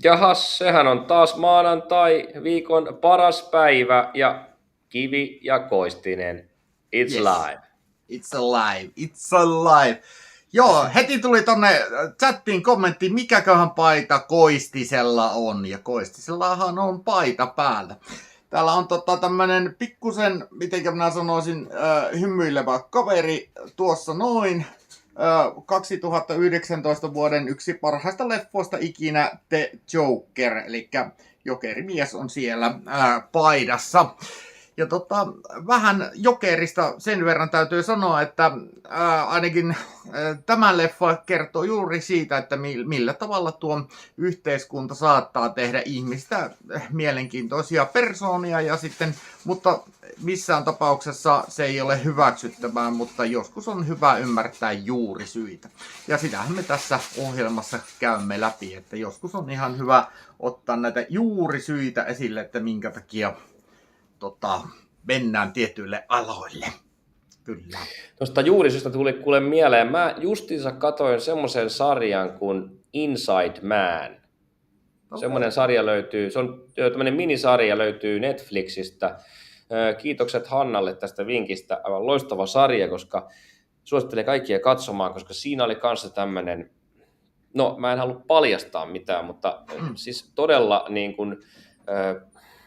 Jahas, sehän on taas maanantai, viikon paras päivä ja Kivi ja Koistinen. It's Yes. live. It's alive. It's alive. Joo, heti tuli tonne chattiin kommentti, mikäköhän paita Koistisella on. Ja Koistisellahan on paita päällä. Täällä on tämmönen pikkusen, mitenkä minä sanoisin, hymyilevä kaveri tuossa noin. 2019 vuoden yksi parhaista leffoista ikinä, The Joker, eli jokerimies on siellä paidassa. Ja vähän Jokerista sen verran täytyy sanoa, että ainakin tämä leffa kertoo juuri siitä, että millä tavalla tuo yhteiskunta saattaa tehdä ihmistä mielenkiintoisia persoonia, ja sitten, mutta missään tapauksessa se ei ole hyväksyttävää, mutta joskus on hyvä ymmärtää juurisyitä. Ja sitähän me tässä ohjelmassa käymme läpi, että joskus on ihan hyvä ottaa näitä juurisyitä esille, että minkä takia mennään tietyille aloille. Kyllä. Tuosta juurisyystä tuli kuule mieleen. Mä justiinsa katoin semmoisen sarjan kuin Inside Man. Okay. Semmoinen sarja löytyy, se on tämmöinen minisarja, löytyy Netflixistä. Kiitokset Hannalle tästä vinkistä. Aivan loistava sarja, koska suosittelen kaikkia katsomaan, koska siinä oli kanssa tämmöinen, no mä en halua paljastaa mitään, mutta siis todella niin kuin,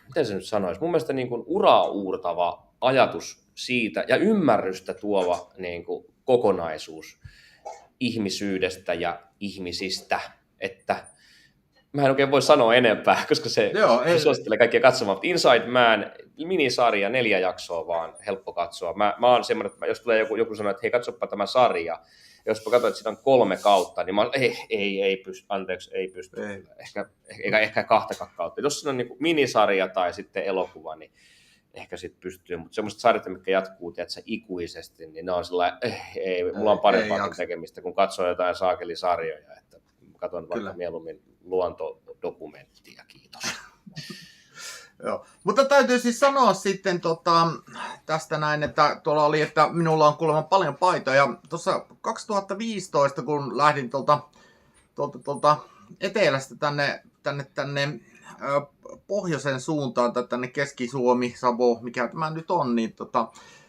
miten se nyt sanoisi, mun mielestä niin kuin uraa uurtava ajatus siitä ja ymmärrystä tuova niin kuin kokonaisuus ihmisyydestä ja ihmisistä, että mä en oikein voi sanoa enempää, koska se suosittelee kaikkia katsomaan. Inside Man, minisarja, 4 jaksoa vaan, helppo katsoa. Mä oon semmoinen, että jos tulee joku sanoo, että hei, katsoppa tämä sarja, jos katsotaan, että siinä on 3 kautta, niin mä oon, ei pysty, anteeksi, ei pysty. Ehkä 2 kautta. Jos siinä on niin minisarja tai sitten elokuva, niin ehkä sitten pystyy. Mutta semmoiset sarjat, mitkä jatkuu ikuisesti, niin ne on sellainen, ei, mulla on parempaakin tekemistä, kun katsoo jotain saakelisarjoja. Että katon vaikka mieluummin luontodokumenttia, kiitos. Joo. Mutta täytyy siis sanoa sitten tästä näin, että tuolla oli, että minulla on kuulemma paljon paitoja. Tuossa 2015, kun lähdin tuolta etelästä tänne pohjoisen suuntaan, tai tänne Keski-Suomi, Savo, mikä tämä nyt on, niin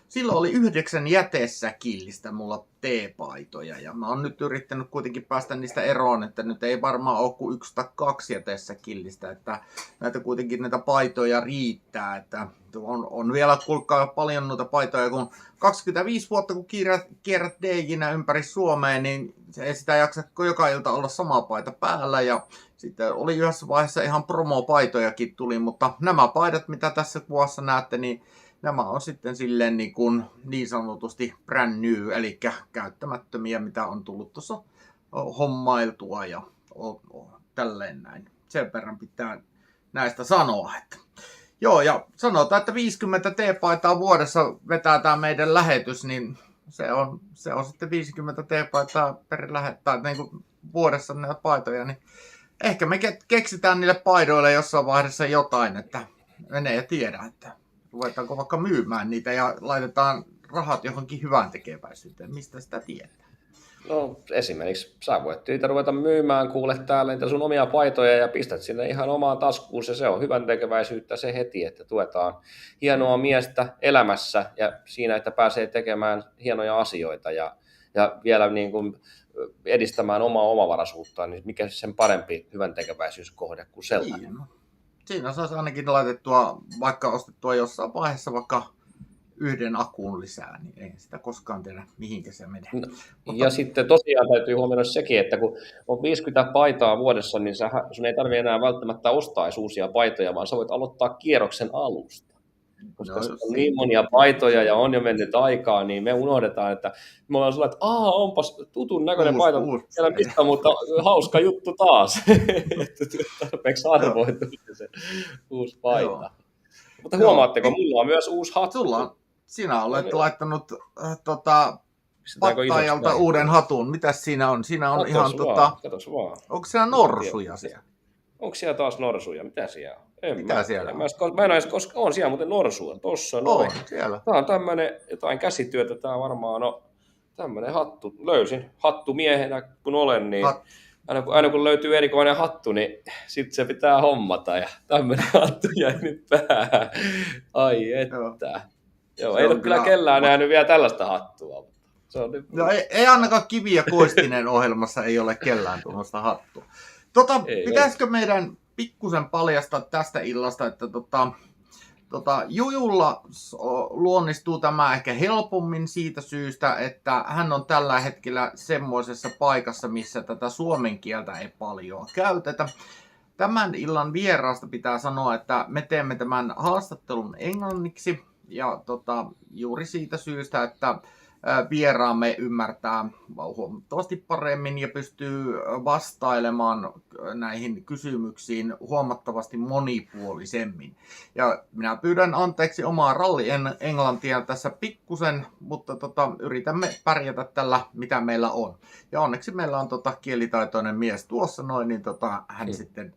silloin oli 9 jätesäkillistä mulla teepaitoja, ja mä oon nyt yrittänyt kuitenkin päästä niistä eroon, että nyt ei varmaan ole kuin 1 tai 2 jätesäkillistä, että näitä paitoja riittää, että on vielä kuulkaa paljon noita paitoja, kun 25 vuotta kun kierrät DJ:nä ympäri Suomea, niin ei sitä jaksa joka ilta olla sama paita päällä, ja sitten oli yhdessä vaiheessa ihan promopaitojakin tuli, mutta nämä paidat, mitä tässä kuvassa näette, niin nämä on sitten silleen niin sanotusti brand new, eli käyttämättömiä, mitä on tullut tuossa hommailtua ja tälleen näin. Sen verran pitää näistä sanoa. Että. Joo, ja sanotaan, että 50 teepaitaa vuodessa vetää tämä meidän lähetys, niin se on sitten 50 teepaitaa per lähettää niin kuin vuodessa näitä paitoja, niin ehkä me keksitään niille paidoille jossain vaiheessa jotain, että menee ja tiedä, että ruvetaanko vaikka myymään niitä ja laitetaan rahat johonkin hyvään tekeväisyyteen. Mistä sitä tietää? No esimerkiksi sä voit niitä ruveta myymään, kuule täällä niitä sun omia paitoja ja pistät sinne ihan omaan taskuun. Se on hyvän tekeväisyyttä se heti, että tuetaan hienoa miestä elämässä ja siinä, että pääsee tekemään hienoja asioita ja vielä niin kuin edistämään omaa omavaraisuuttaan, niin mikä sen parempi hyvän tekeväisyyskohde kuin sellainen. Siinä saisi ainakin laitettua, vaikka ostettua jossain vaiheessa vaikka 1 akun lisää, niin ei sitä koskaan tiedä, mihinkä se menee. No, ja sitten tosiaan täytyy huomioida sekin, että kun on 50 paitaa vuodessa, niin sun ei tarvitse enää välttämättä ostaa uusia paitoja, vaan sä voit aloittaa kierroksen alusta. Koska on niin monia paitoja ja on jo mennyt aikaa, niin me unohdetaan, että me ollaan sellainen, että onpas tutun näköinen paita, siellä mistä, mutta hauska juttu taas. Että tarpeeksi arvoitu se uusi paita. Joo. Mutta huomaatteko, mulla on myös uusi hattu. Sinä olet laittanut pattaajalta uuden hatun. Mitäs siinä on? Siinä on katos ihan vaan. Onko siellä norsuja siellä? Onko siellä taas norsuja? Mitä siellä on? Mitä siellä on? Mä en edes koskaan, on siellä muuten norsua. Tossa noin. Siellä. Tää on tämmönen jotain käsityötä, tää varmaan tämmönen hattu. Löysin hattumiehenä kun olen, niin aina kun löytyy erikoinen hattu, niin sitten se pitää hommata ja tämmöinen hattu jäi nyt päähän. Ai että. Joo, ei ole kyllä kellään nähnyt vielä tällaista hattua. Se on nyt... No, ei ainakaan Kivi ja Koistinen ohjelmassa ei ole kellään tuollaista hattua. Pitäisikö meidän pikkusen paljastaa tästä illasta, että Jujulla luonnistuu tämä ehkä helpommin siitä syystä, että hän on tällä hetkellä semmoisessa paikassa, missä tätä suomen kieltä ei paljon käytetä. Tämän illan vieraasta pitää sanoa, että me teemme tämän haastattelun englanniksi ja juuri siitä syystä, että vieraamme ymmärtää huomattavasti paremmin ja pystyy vastailemaan näihin kysymyksiin huomattavasti monipuolisemmin. Ja minä pyydän anteeksi omaa ralli-englantia tässä pikkusen, mutta yritämme pärjätä tällä, mitä meillä on. Ja onneksi meillä on kielitaitoinen mies tuossa noin, niin hän sitten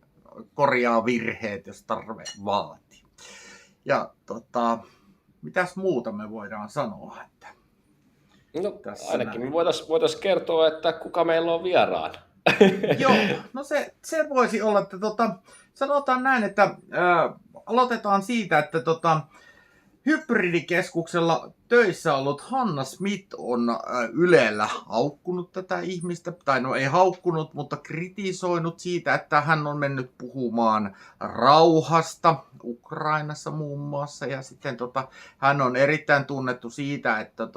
korjaa virheet, jos tarve vaatii. Ja mitäs muuta me voidaan sanoa, että no, ainakin me voitaisiin kertoa, että kuka meillä on vieraana. Joo, no se voisi olla, että sanotaan näin, että aloitetaan siitä, että Hybridikeskuksella töissä ollut Hanna Smith on Ylellä haukkunut tätä ihmistä, tai no ei haukkunut, mutta kritisoinut siitä, että hän on mennyt puhumaan rauhasta Ukrainassa muun muassa, ja sitten hän on erittäin tunnettu siitä, että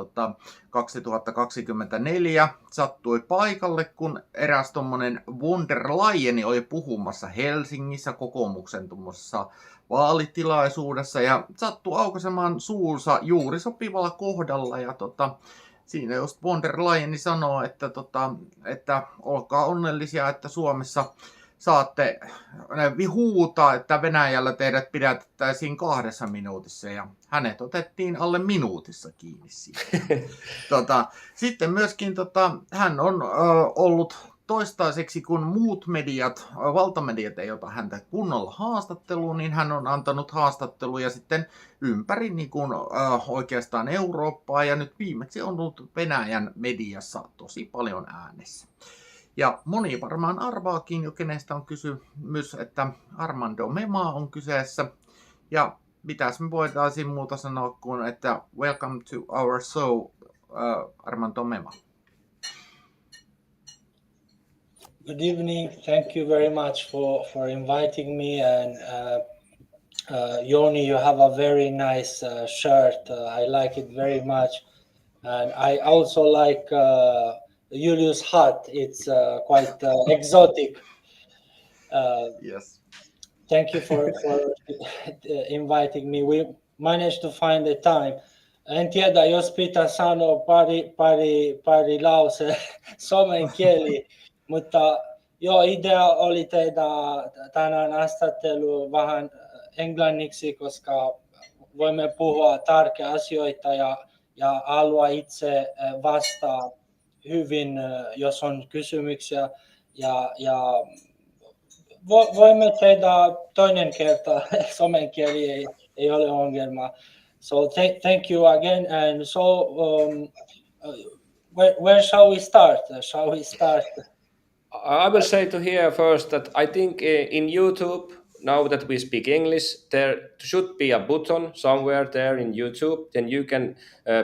2024 sattui paikalle, kun eräs tommonen Von der Leyen oli puhumassa Helsingissä kokoomuksen tuommoisessa vaalitilaisuudessa ja sattui aukaisemaan suunsa juuri sopivalla kohdalla ja siinä just Von der Leyen sanoo, että olkaa onnellisia, että Suomessa saatte huutaa, että Venäjällä teidät pidätettäisiin 2 minuutissa ja hänet otettiin alle minuutissa kiinni siitä. Sitten myöskin hän on ollut toistaiseksi, kun muut mediat, valtamediat ei ota häntä kunnolla haastatteluun, niin hän on antanut haastatteluja sitten ympäri niin kuin, oikeastaan Eurooppaa ja nyt viimeksi on ollut Venäjän mediassa tosi paljon äänessä. Ja moni varmaan arvaakin jo, kenestä on kysymys, että Armando Mema on kyseessä. Ja mitäs me voitaisiin muuta sanoa kuin, että welcome to our show, Armando Mema. Good evening. Thank you very much for inviting me. And Joni, you have a very nice shirt. I like it very much. And I also like Julius' hat. It's quite exotic. Yes. Thank you for inviting me. We managed to find the time. En tiedä, jos pitää sanoa pari lause suomen kieli. Mutta joo, idea oli tehdä tänään haastattelu vähän englanniksi, koska voimme puhua tärkeitä asioita ja haluaa itse vastaa hyvin, jos on kysymyksiä. Ja voimme tehdä toinen kerta, suomen kieli ei ole ongelma. So thank you again. And so where shall we start? I will say to here first that I think in YouTube, now that we speak English, there should be a button somewhere there in YouTube. Then you can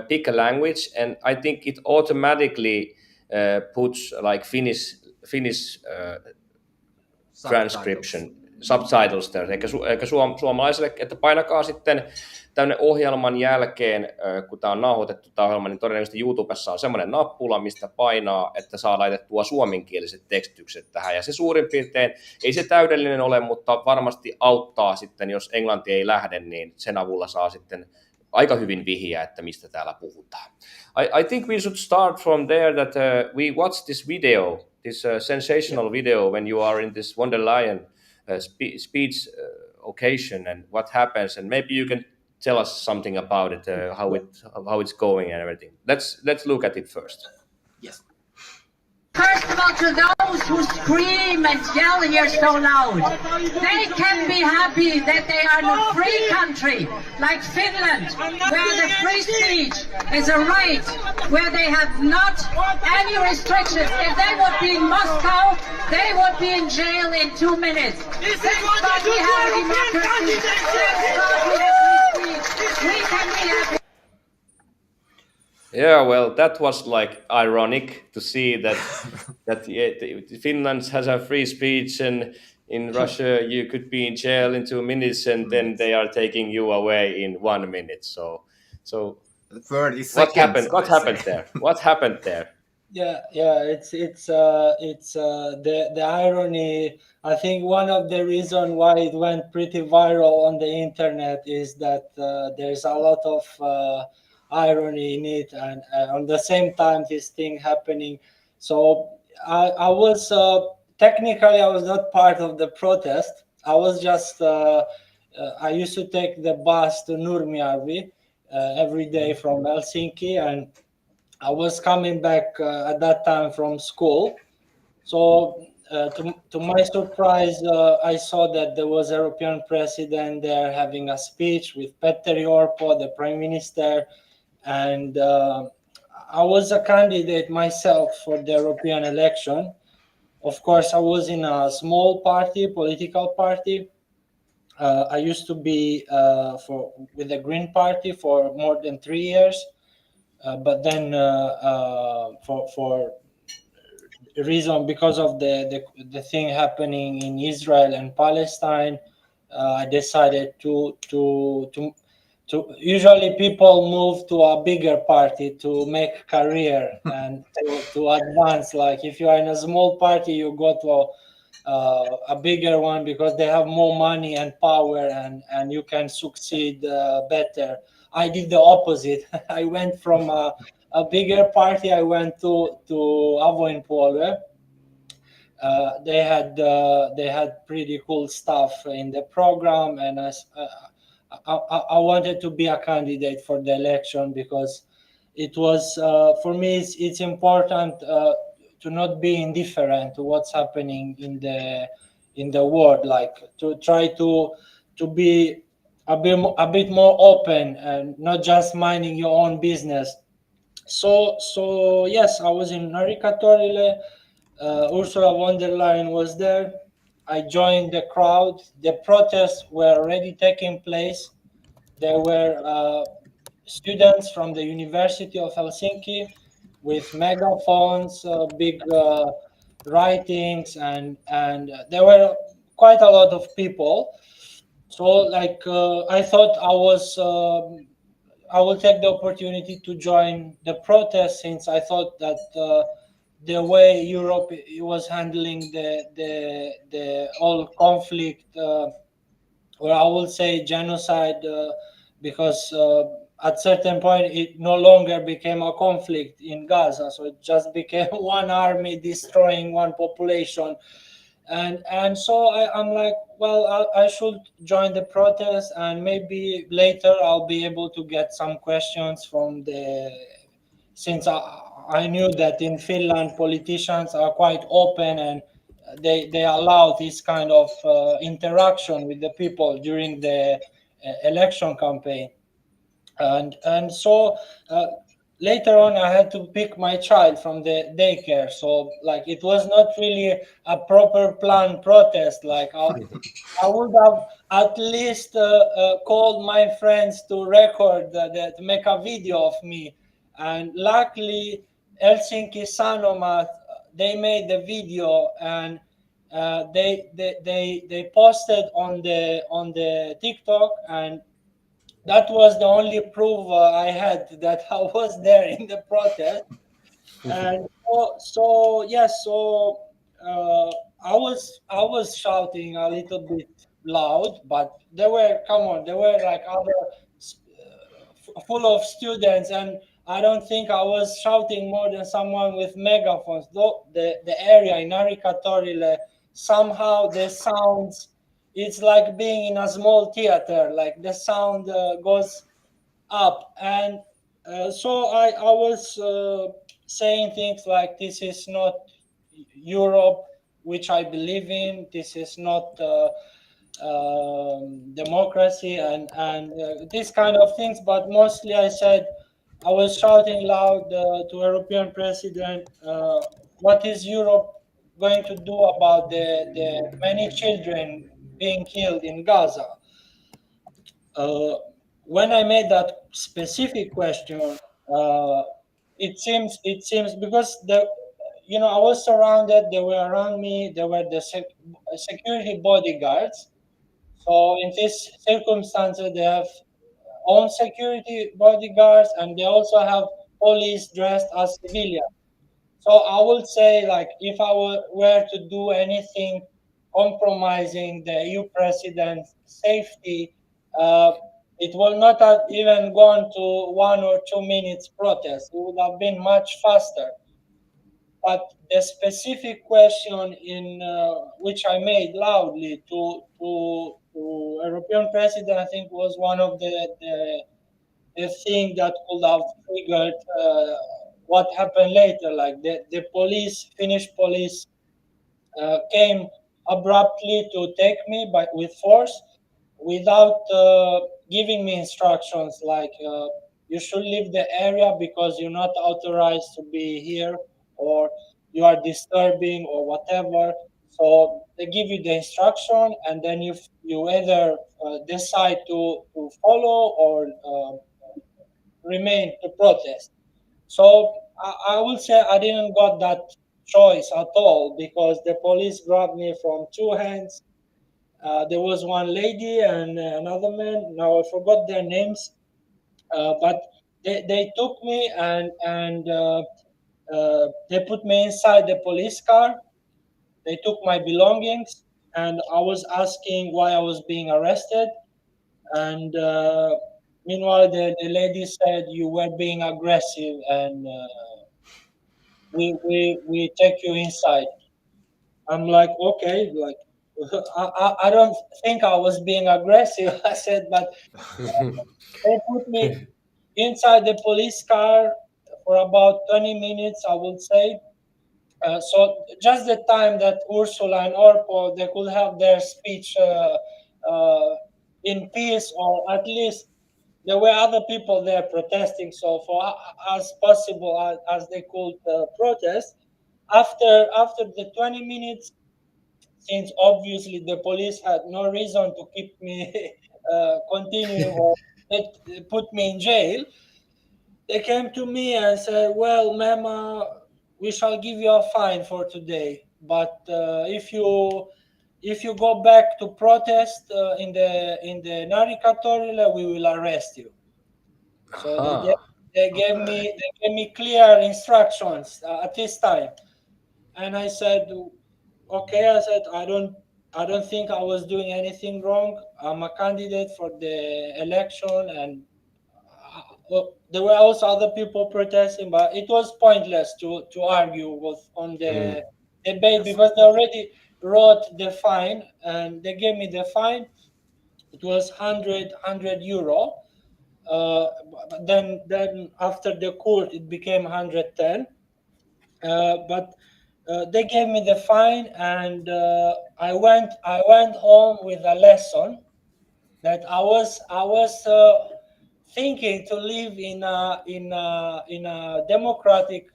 pick a language, and I think it automatically puts like Finnish transcription, subtitles there. Eikä suomalaiselle, että painakaa sitten tänne ohjelman jälkeen, kun tämä on nauhoitettu tämä ohjelma, niin todennäköisesti YouTubessa on semmoinen nappula, mistä painaa, että saa laitettua suomenkieliset tekstitykset tähän. Ja se suurin piirtein, ei se täydellinen ole, mutta varmasti auttaa sitten, jos englanti ei lähde, niin sen avulla saa sitten aika hyvin vihiä, että mistä täällä puhutaan. I think we should start from there that we watched this video, this sensational video when you are in this Von der Leyen speech occasion and what happens, and maybe you can tell us something about it, how it's going and everything. Let's look at it first. Yes. First of all, to those who scream and yell here so loud, they can be happy that they are in a free country like Finland, where the free speech is a right, where they have not any restrictions. If they would be in Moscow, they would be in jail in 2 minutes. Thank God we have a democracy. Thank God we have free speech. We can be happy. Yeah, well, that was like ironic to see that Finland has a free speech, and in Russia you could be in jail in 2 minutes, and then they are taking you away in 1 minute. So 30 what seconds. happened? What I say. happened there? What happened there? Yeah. It's the irony. I think one of the reasons why it went pretty viral on the internet is that there's a lot of irony in it, and on the same time this thing happening. So I was technically I was not part of the protest. I was just I used to take the bus to Nurmijärvi every day from Helsinki, and I was coming back at that time from school. So to my surprise, I saw that there was a European president there having a speech with Petteri Orpo, the prime minister, and I was a candidate myself for the European election. Of course, I was in a small party, political party. I used to be with the Green Party for more than 3 years. But then for reason because of the thing happening in Israel and Palestine, I decided to usually people move to a bigger party to make career and to advance. Like if you are in a small party, you go to a bigger one because they have more money and power, and you can succeed better. I did the opposite. I went from a bigger party. I went to Avoinpuolue. They had pretty cool stuff in the program, and I wanted to be a candidate for the election because it was for me it's important to not be indifferent to what's happening in the world, like to try to be a bit more open and not just minding your own business. So yes, I was in Narikatorile. Ursula von der Leyen was there. I joined the crowd. The protests were already taking place. There were students from the University of Helsinki with megaphones, big writings, and there were quite a lot of people. So like I thought I will take the opportunity to join the protest, since I thought that the way Europe was handling the whole conflict, or I will say genocide, because at certain point it no longer became a conflict in Gaza, so it just became one army destroying one population. And so I'm like, well, I should join the protest, and maybe later I'll be able to get some questions from since I knew that in Finland politicians are quite open, and they allow this kind of interaction with the people during the election campaign. And so later on I had to pick my child from the daycare, so like it was not really a proper planned protest. Like I would have at least called my friends to record to make a video of me, and luckily Helsinki Sanomat, they made the video, and they posted on the TikTok, and that was the only proof I had that I was there in the protest. And so yes, so I was shouting a little bit loud, but there were like other full of students, and I don't think I was shouting more than someone with megaphones. Though the area in Narikatorile, somehow the sounds, it's like being in a small theater, like the sound goes up, and so I was saying things like, this is not Europe which I believe in, this is not democracy, and these kind of things. But mostly I was shouting loud to European president, what is Europe going to do about the many children being killed in Gaza. When I made that specific question, it seems because I was surrounded. They were around me. There were the security bodyguards. So in this circumstances, they have own security bodyguards, and they also have police dressed as civilians. So I would say, like, if I were to do anything compromising the EU president's safety, uh, it will not have even gone to 1 or 2 minutes protest. It would have been much faster. But the specific question in which I made loudly to European president, I think, was one of the thing that could have triggered what happened later. Like the police, Finnish police, came abruptly to take me with force without giving me instructions like you should leave the area because you're not authorized to be here, or you are disturbing or whatever. So they give you the instruction, and then you either decide to follow or remain to protest. So I would say I didn't got that choice at all, because the police grabbed me from two hands. There was one lady and another man. Now I forgot their names, but they took me and they put me inside the police car. They took my belongings, and I was asking why I was being arrested. And meanwhile, the lady said you were being aggressive, and we take you inside. I'm like, okay, like I don't think I was being aggressive. I said, but they put me inside the police car for about 20 minutes, I would say. So just the time that Ursula and Orpo, they could have their speech in peace, or at least there were other people there protesting. So for as possible as they could protest. After the 20 minutes, since obviously the police had no reason to keep me continuing or put me in jail, they came to me and said, "Well, Mema, we shall give you a fine for today, but if you go back to protest in the Narikatorile, we will arrest you." So they gave me clear instructions at this time, and I said, "Okay." I said, "I don't think I was doing anything wrong. I'm a candidate for the election, and there were also other people protesting, but it was pointless to argue on the debate, because they already wrote the fine and they gave me the fine. It was 100 euro. But then after the court, it became 110. But they gave me the fine, and I went home with a lesson that I was thinking to live in a democratic,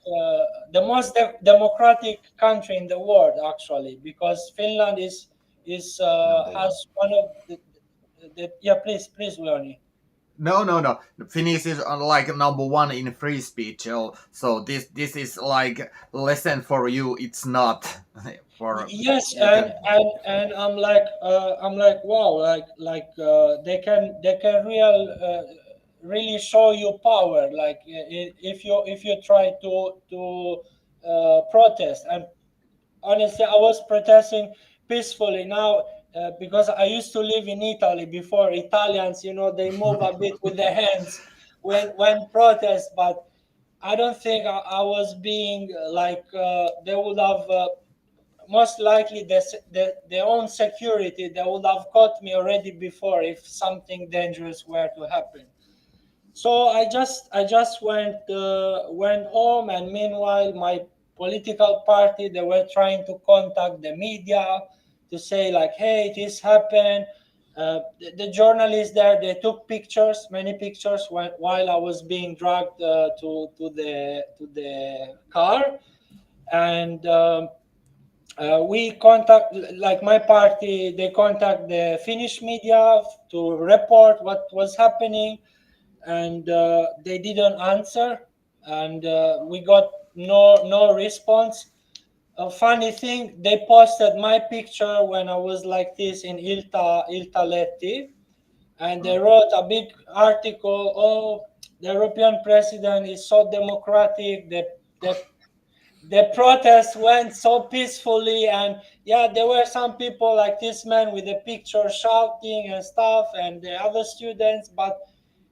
the most democratic country in the world, actually, because Finland is has one of the yeah, please Leonie. No. Finnish is like number one in free speech. So this is like lesson for you. It's not for Yes, you and I'm like, wow, they can really show you power, like if you try to protest. And honestly, I was protesting peacefully now, because I used to live in Italy before. Italians, they move a bit with their hands when protest, but I don't think I was being like they would have. Most likely their own security, they would have caught me already before if something dangerous were to happen. So I just went home, and meanwhile my political party, they were trying to contact the media to say, like, hey, this happened. The journalists there, they took pictures, many pictures, while I was being dragged to the car. And we contact, like my party, they contact the Finnish media to report what was happening, and they didn't answer, and we got no response. A funny thing, they posted my picture when I was like this in Iltalehti, and they wrote a big article. Oh, the European president is so democratic. The protest went so peacefully, and yeah, there were some people like this man with a picture shouting and stuff, and the other students, but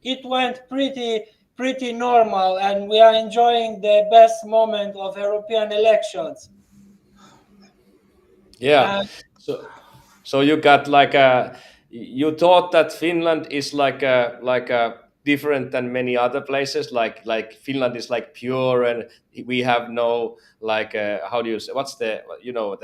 it went pretty normal, and we are enjoying the best moment of European elections. Yeah. And So you got like you thought that Finland is like a different than many other places. Like Finland is like pure, and we have no like how do you say, what's the, you know,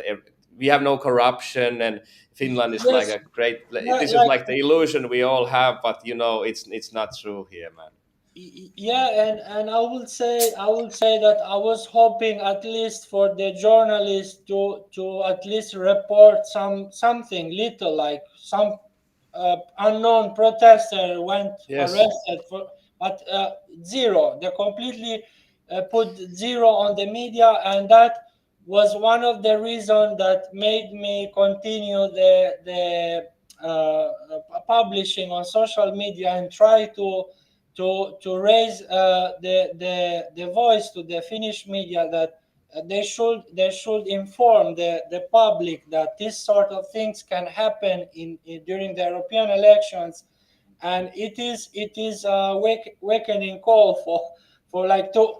we have no corruption, and Finland is like yes, a great this is like like the illusion we all have, but you know it's not true here, man. yeah, and I would say that I was hoping at least for the journalists to at least report something little, like some unknown protester went Yes. arrested for, but zero. They completely put zero on the media, and that was one of the reasons that made me continue the publishing on social media and try to raise the voice to the Finnish media that they should inform the public that this sort of things can happen during the European elections, and it is a awakening call for like to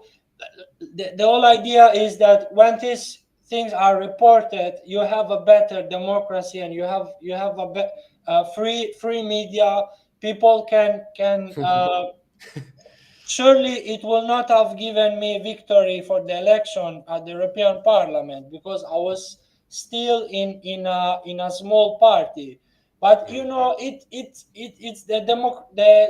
the whole idea is that when these things are reported, you have a better democracy, and you have free media. People can surely it will not have given me victory for the election at the European Parliament, because I was still in a small party. But it's the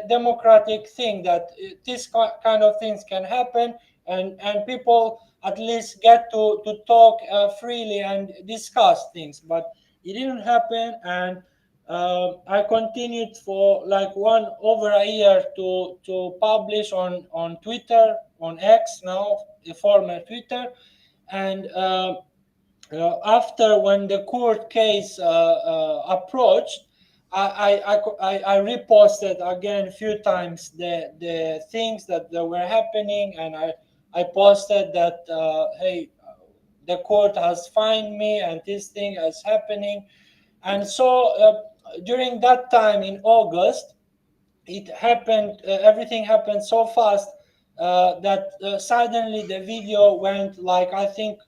democratic thing that this kind of things can happen, and people at least get to talk freely and discuss things. But it didn't happen, and I continued for like one over a year to publish on Twitter, on X now, the former Twitter, and after when the court case approached, I reposted again a few times the things that were happening, and I posted that hey, the court has fined me and this thing is happening. And so during that time in August, it happened. Everything happened so fast that suddenly the video went like, I think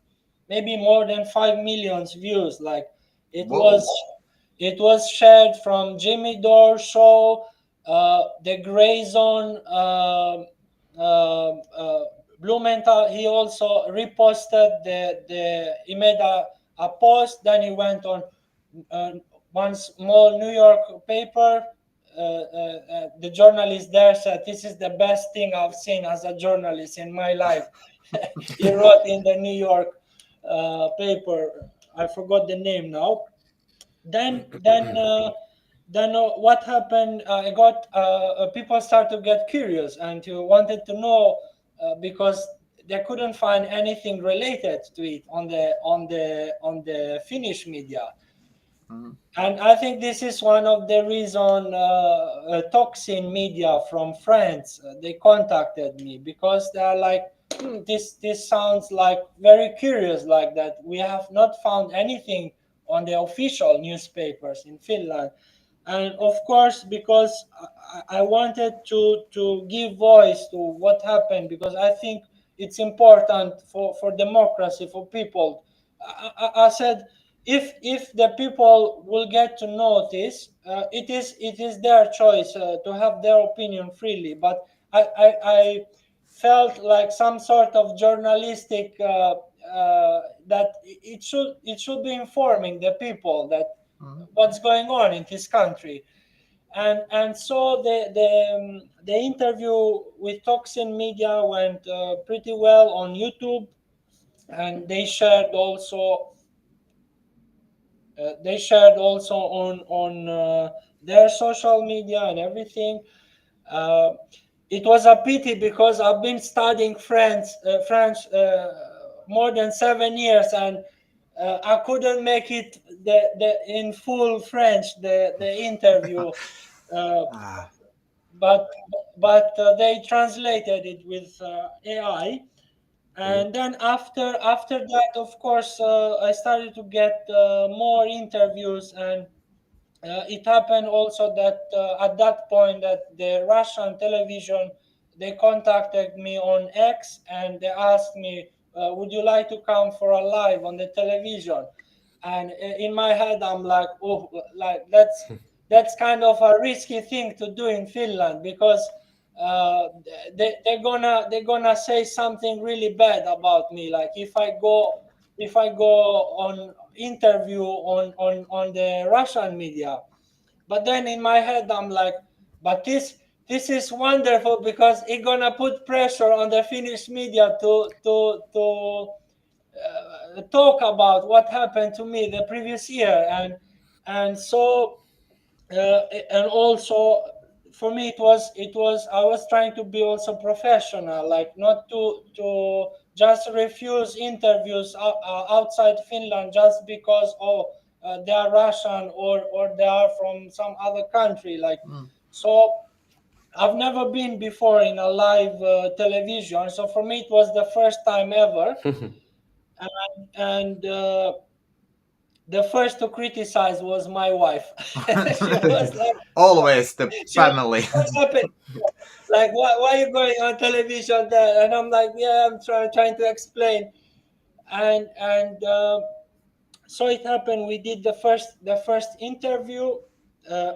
maybe more than 5 million views. Like it Whoa. was, it was shared from Jimmy Dore show, the Gray Zone. Blumenthal, he also reposted he made a post. Then he went on uh, one small New York paper. The journalist there said, "This is the best thing I've seen as a journalist in my life." He wrote in the New York paper. I forgot the name now. Then what happened? I got people started to get curious and to wanted to know because they couldn't find anything related to it on the Finnish media. Mhm. And I think this is one of the reason Toxin Media from France they contacted me, because they are like, this sounds like very curious, like that we have not found anything on the official newspapers in Finland. And of course, because I wanted to give voice to what happened, because I think it's important for democracy, for people. I said, if the people will get to notice, it is their choice to have their opinion freely. But I felt like some sort of journalistic that it should be informing the people that Mhm. what's going on in this country. And so the interview with Toxin Media went pretty well on YouTube, and they shared also they shared also on their social media and everything. It was a pity because I've been studying French more than 7 years, and I couldn't make it in full French the interview. Ah, But they translated it with AI, and then after that, of course, I started to get more interviews, and it happened also that at that point that the Russian television, they contacted me on X, and they asked me, would you like to come for a live on the television? And in my head I'm like, oh, like that's kind of a risky thing to do in Finland, because uh, they're gonna say something really bad about me, like if I go on interview on the Russian media. But then in my head I'm like, but this is wonderful, because it's gonna put pressure on the Finnish media to talk about what happened to me the previous year. And so and also for me it was I was trying to be also professional, like not to just refuse interviews outside Finland just because they are Russian, or they are from some other country, like. mm. So I've never been before in a live television, so for me it was the first time ever. And the first to criticize was my wife. She was like, Always the she was, family. what's happened? Like, why are you going on television there? And I'm like, yeah, I'm trying to explain. And so it happened. We did the first interview.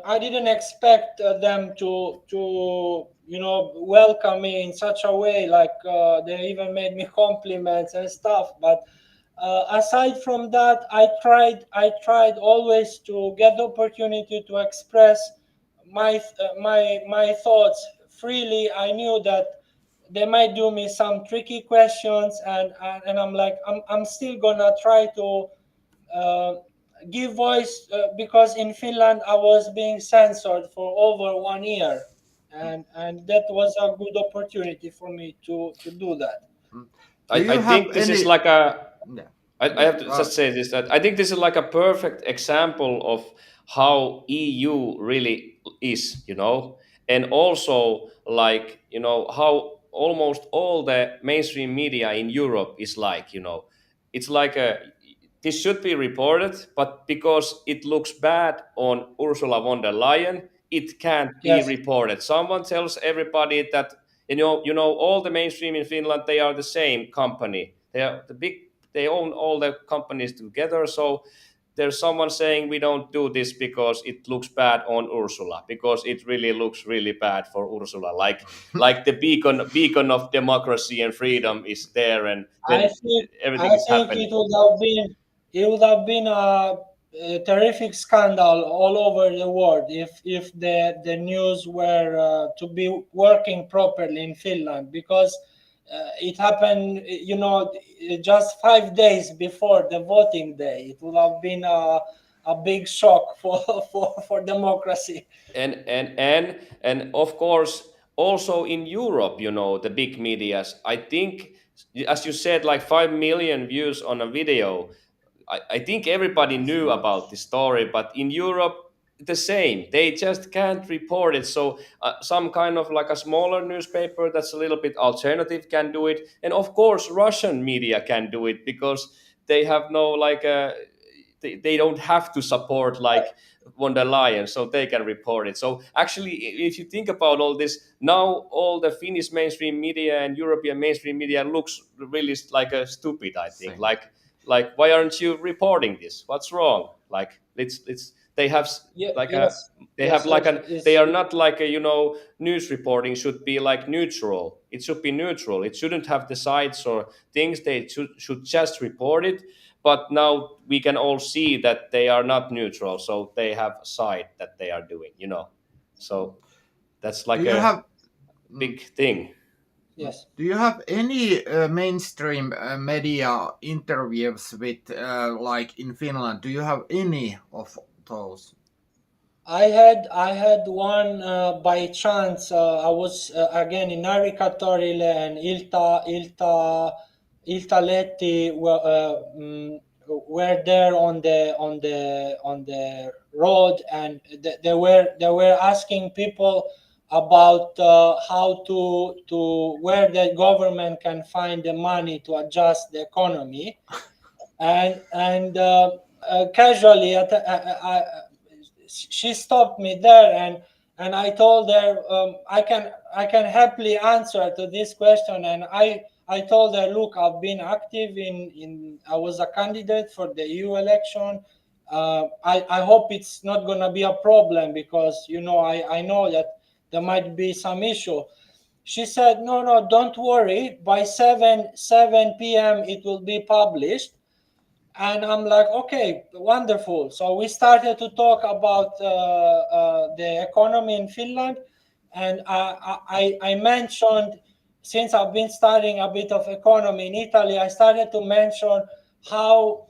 I didn't expect them to welcome me in such a way. Like they even made me compliments and stuff. But aside from that, I tried always to get the opportunity to express my thoughts freely. I knew that they might do me some tricky questions, and I'm like, I'm still gonna try to uh, give voice, because in Finland I was being censored for over 1 year, and that was a good opportunity for me to do that. Do I you have think this is any? like a Yeah, I yeah. have to just say this, that I think this is like a perfect example of how EU really is, and also like, how almost all the mainstream media in Europe is like, it's like this should be reported, but because it looks bad on Ursula von der Leyen, it can't be Yes, reported. Someone tells everybody that, all the mainstream in Finland, they are the same company. They are the big, they own all the companies together. So there's someone saying we don't do this because it looks bad on Ursula, because it really looks really bad for Ursula. Like the beacon of democracy and freedom is there, and I then think everything I is think happening. it would have been a terrific scandal all over the world if the news were to be working properly in Finland, because it happened, just 5 days before the voting day. It would have been a big shock for for democracy. And of course, also in Europe, the big medias, I think, as you said, like 5 million views on a video. I think everybody That's knew about huge. the story, but in Europe, the same. They just can't report it. So some kind of like a smaller newspaper that's a little bit alternative can do it, and of course, Russian media can do it because they have no like they don't have to support like von der Leyen, so they can report it. So actually, if you think about all this, now all the Finnish mainstream media and European mainstream media looks really like a stupid. I think Same. like why aren't you reporting this? What's wrong? Like it's they have Yeah, like a yes, they have yes, like yes. an they are not like a news reporting should be like neutral. It should be neutral. It shouldn't have the sides or things. They should just report it. But now we can all see that they are not neutral, so they have a side that they are doing. So that's Do like you a have? Mm. big thing. Yes. Do you have any mainstream media interviews with like in Finland? Do you have any of those? I had one by chance. I was again in Ari Katorile and Iltalehti were there on the road, and they were asking people about how to where the government can find the money to adjust the economy, and casually she stopped me there, and I told her I can happily answer to this question, and I told her, look, I've been active in I was a candidate for the EU election. I hope it's not gonna be a problem, because I know that there might be some issue. She said, no, don't worry, by 7 p.m. it will be published. And I'm like, okay, wonderful. So we started to talk about the economy in Finland, and I mentioned, since I've been studying a bit of economy in Italy, I started to mention how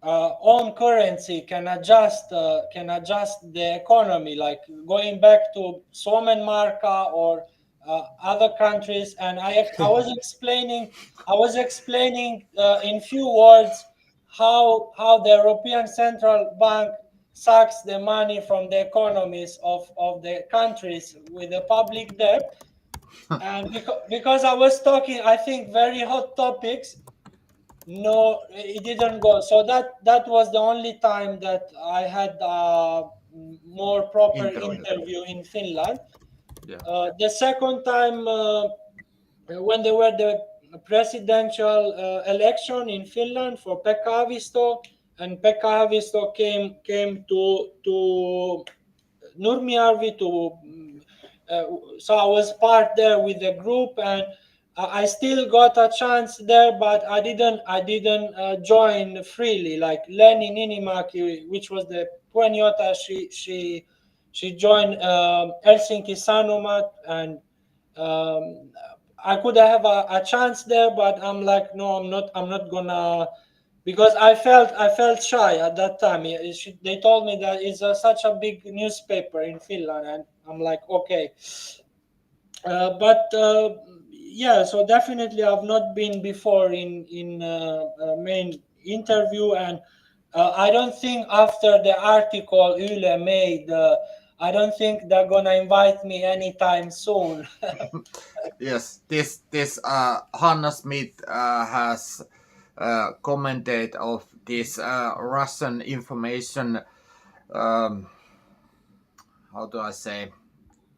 own currency can adjust the economy, like going back to Suomenmarkka or other countries, and I was explaining in few words how the European Central Bank sucks the money from the economies of the countries with the public debt, and because I was talking, I think, very hot topics. No, it didn't go. So that was the only time that I had a more proper interview in Finland. Yeah. The second time, when there were the presidential election in Finland for Pekka Haavisto, and Pekka Haavisto came to Nurmijärvi so I was part there with the group, and I still got a chance there, but I didn't join freely. Like Leni Ninimäki, which was the puheenjohtaja, she joined Helsinki Sanomat, and I could have a chance there, but I'm like, no, I'm not gonna, because I felt shy at that time. They told me that it's such a big newspaper in Finland, and I'm like, okay. But yeah, so definitely I've not been before in main interview, and I don't think after the article Yle made, I don't think they're gonna invite me anytime soon. Yes, this Hannah Smith has commented of this Russian information. How do I say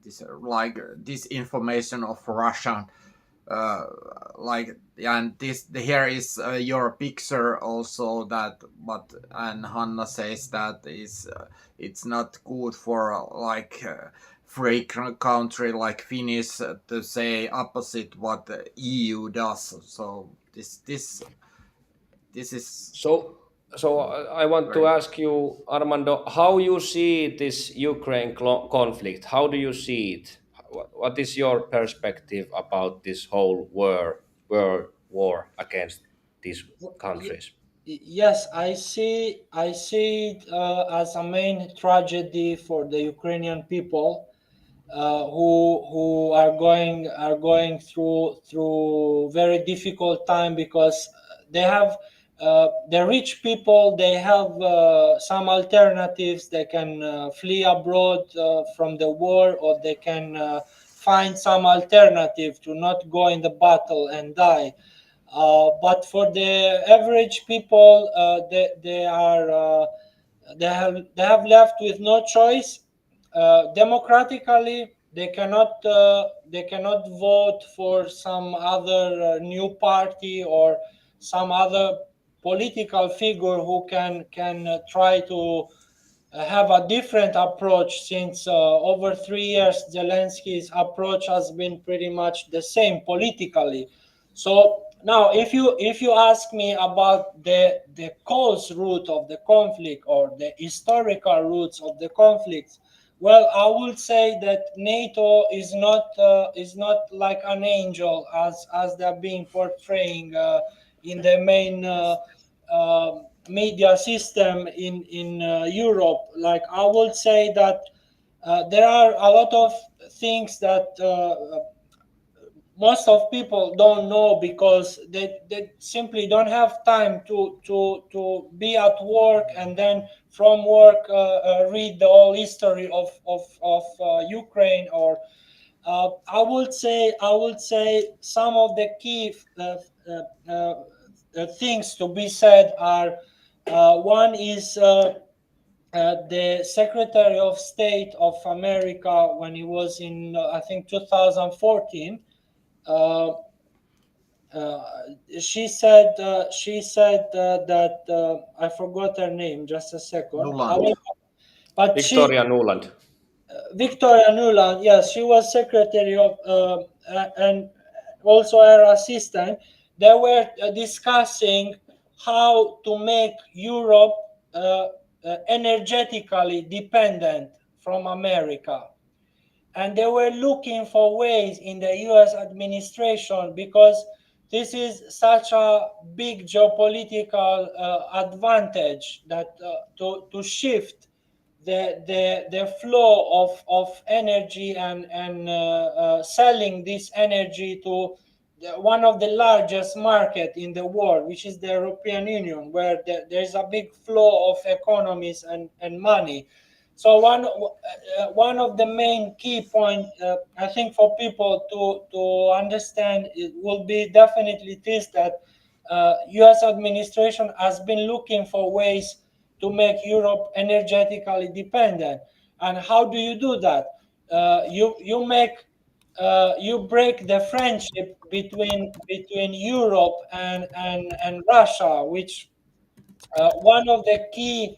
this? Like this information of Russian. Like, and this here is your picture also, that, but and Hanna says that is it's not good for like free country like Finnish to say opposite what the EU does. So this is So I want to ask you, Armando, how you see this Ukraine conflict? How do you see it? What is your perspective about this whole war against these countries? Yes, I see it as a main tragedy for the Ukrainian people, who are going through very difficult time, because they have the rich people, they have some alternatives. They can flee abroad from the war, or they can find some alternative to not go in the battle and die. But for the average people, they have left with no choice. Democratically, they cannot vote for some other new party or some other political figure who can try to have a different approach, since over 3 years Zelensky's approach has been pretty much the same politically. So now, if you ask me about the cause root of the conflict, or the historical roots of the conflict, Well, I would say that NATO is not like an angel as they're being portraying in the main media system in Europe. Like I would say that there are a lot of things that most of people don't know because they simply don't have time to be at work and then from work read the whole history of Ukraine. Or I would say some of the key things to be said are one is the Secretary of State of America when he was in I think 2014. uh, she said that I forgot her name. Just a second. Nuland. But Victoria Nuland. Victoria Nuland, yes, she was secretary of and also her assistant. They were discussing how to make Europe energetically dependent from America, and they were looking for ways in the US administration because this is such a big geopolitical advantage that to shift the flow of energy and selling this energy to one of the largest market in the world, which is the European Union, where there's a big flow of economies and money. So one of the main key point I think for people to understand it will be definitely this, that U.S. administration has been looking for ways to make Europe energetically dependent. And how do you do that? You break the friendship between Europe and Russia, which one of the key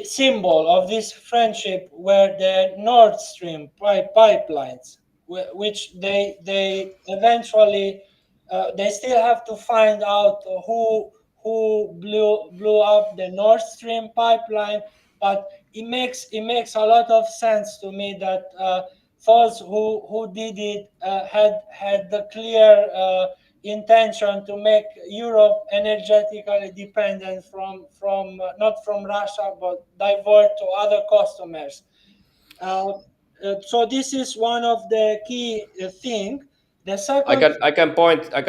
symbol of this friendship were the Nord Stream pipelines, which they eventually they still have to find out who blew up the Nord Stream pipeline. But it makes a lot of sense to me that those who did it had the clear intention to make Europe energetically dependent from not from Russia, but divert to other customers. Uh, so this is one of the key thing. The second, I can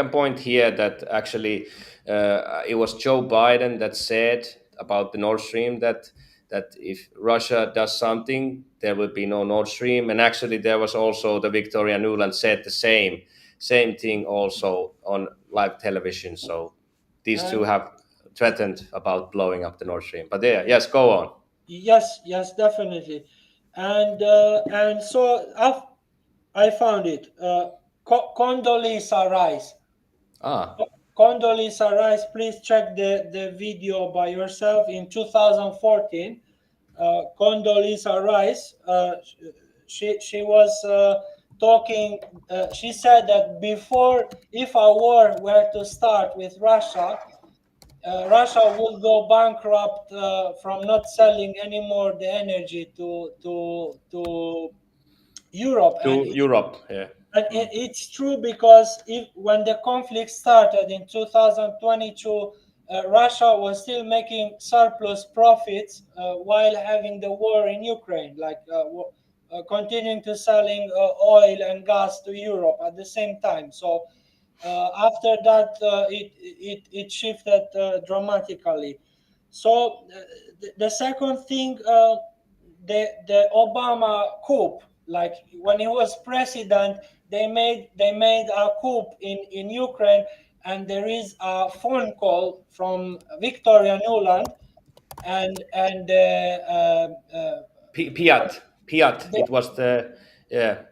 point here that actually it was Joe Biden that said about the Nord Stream that if Russia does something, there will be no Nord Stream. And actually, there was also the Victoria Nuland said the same thing also on live television. So these two have threatened about blowing up the Nord Stream. But yeah, yes, go on. yes, definitely, and so I found it. Condoleezza Rice. Ah, Condoleezza Rice, please check the video by yourself in 2014. Condoleezza Rice, she was talking. She said that before, if a war were to start with Russia, Russia would go bankrupt from not selling anymore the energy to Europe. to Europe, yeah. And it's true because when the conflict started in 2022, Russia was still making surplus profits while having the war in Ukraine, like continuing to selling oil and gas to Europe at the same time. So after that, it shifted dramatically. So the second thing, the Obama coup, like when he was president, they made a coup in Ukraine, and there is a phone call from Victoria Nuland and Piat. It was the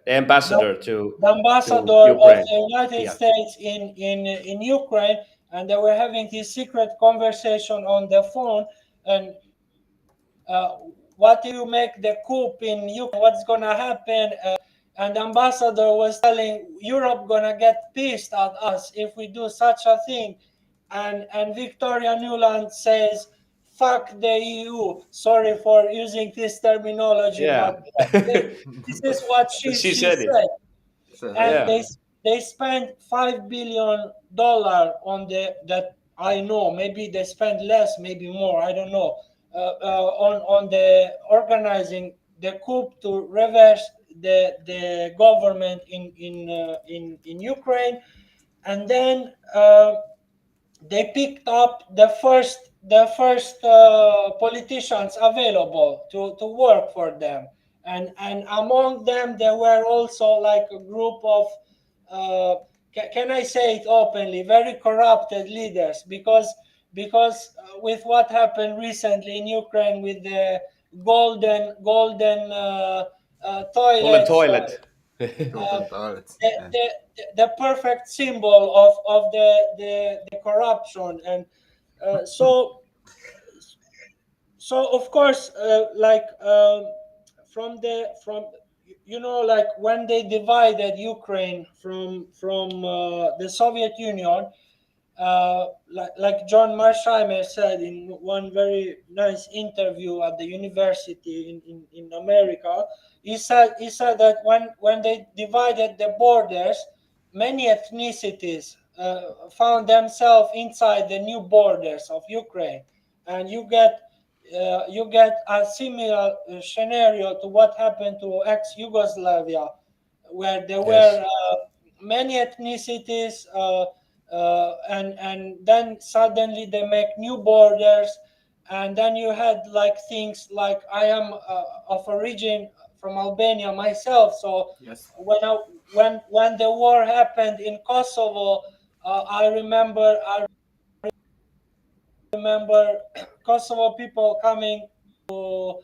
ambassador to the ambassador of Ukraine. the United Piat. States in Ukraine, and they were having this secret conversation on the phone. And what do you make the coup in Ukraine? What's gonna happen? And the ambassador was telling Europe gonna get pissed at us if we do such a thing. And Victoria Nuland says, fuck the EU. Sorry for using this terminology, Yeah. but this is what she said it. said. And Yeah. they spent $5 billion on that. I know, maybe they spent less, maybe more, I don't know, on the organizing the coup to reverse the government in Ukraine. And then they picked up the first politicians available to work for them, and among them there were also like a group of can I say it openly, very corrupted leaders, because with what happened recently in Ukraine with the golden Golden toilets, toilet. Golden toilets. the perfect symbol of the corruption. And so of course from like when they divided Ukraine from the Soviet Union, like John Marsheimer said in one very nice interview at the university in America, he said that when they divided the borders, many ethnicities found themselves inside the new borders of Ukraine, and you get a similar scenario to what happened to ex-Yugoslavia, where there Yes. were many ethnicities, and then suddenly they make new borders, and then you had like things like I am of origin from Albania myself. So Yes. when the war happened in Kosovo, I remember Kosovo people coming to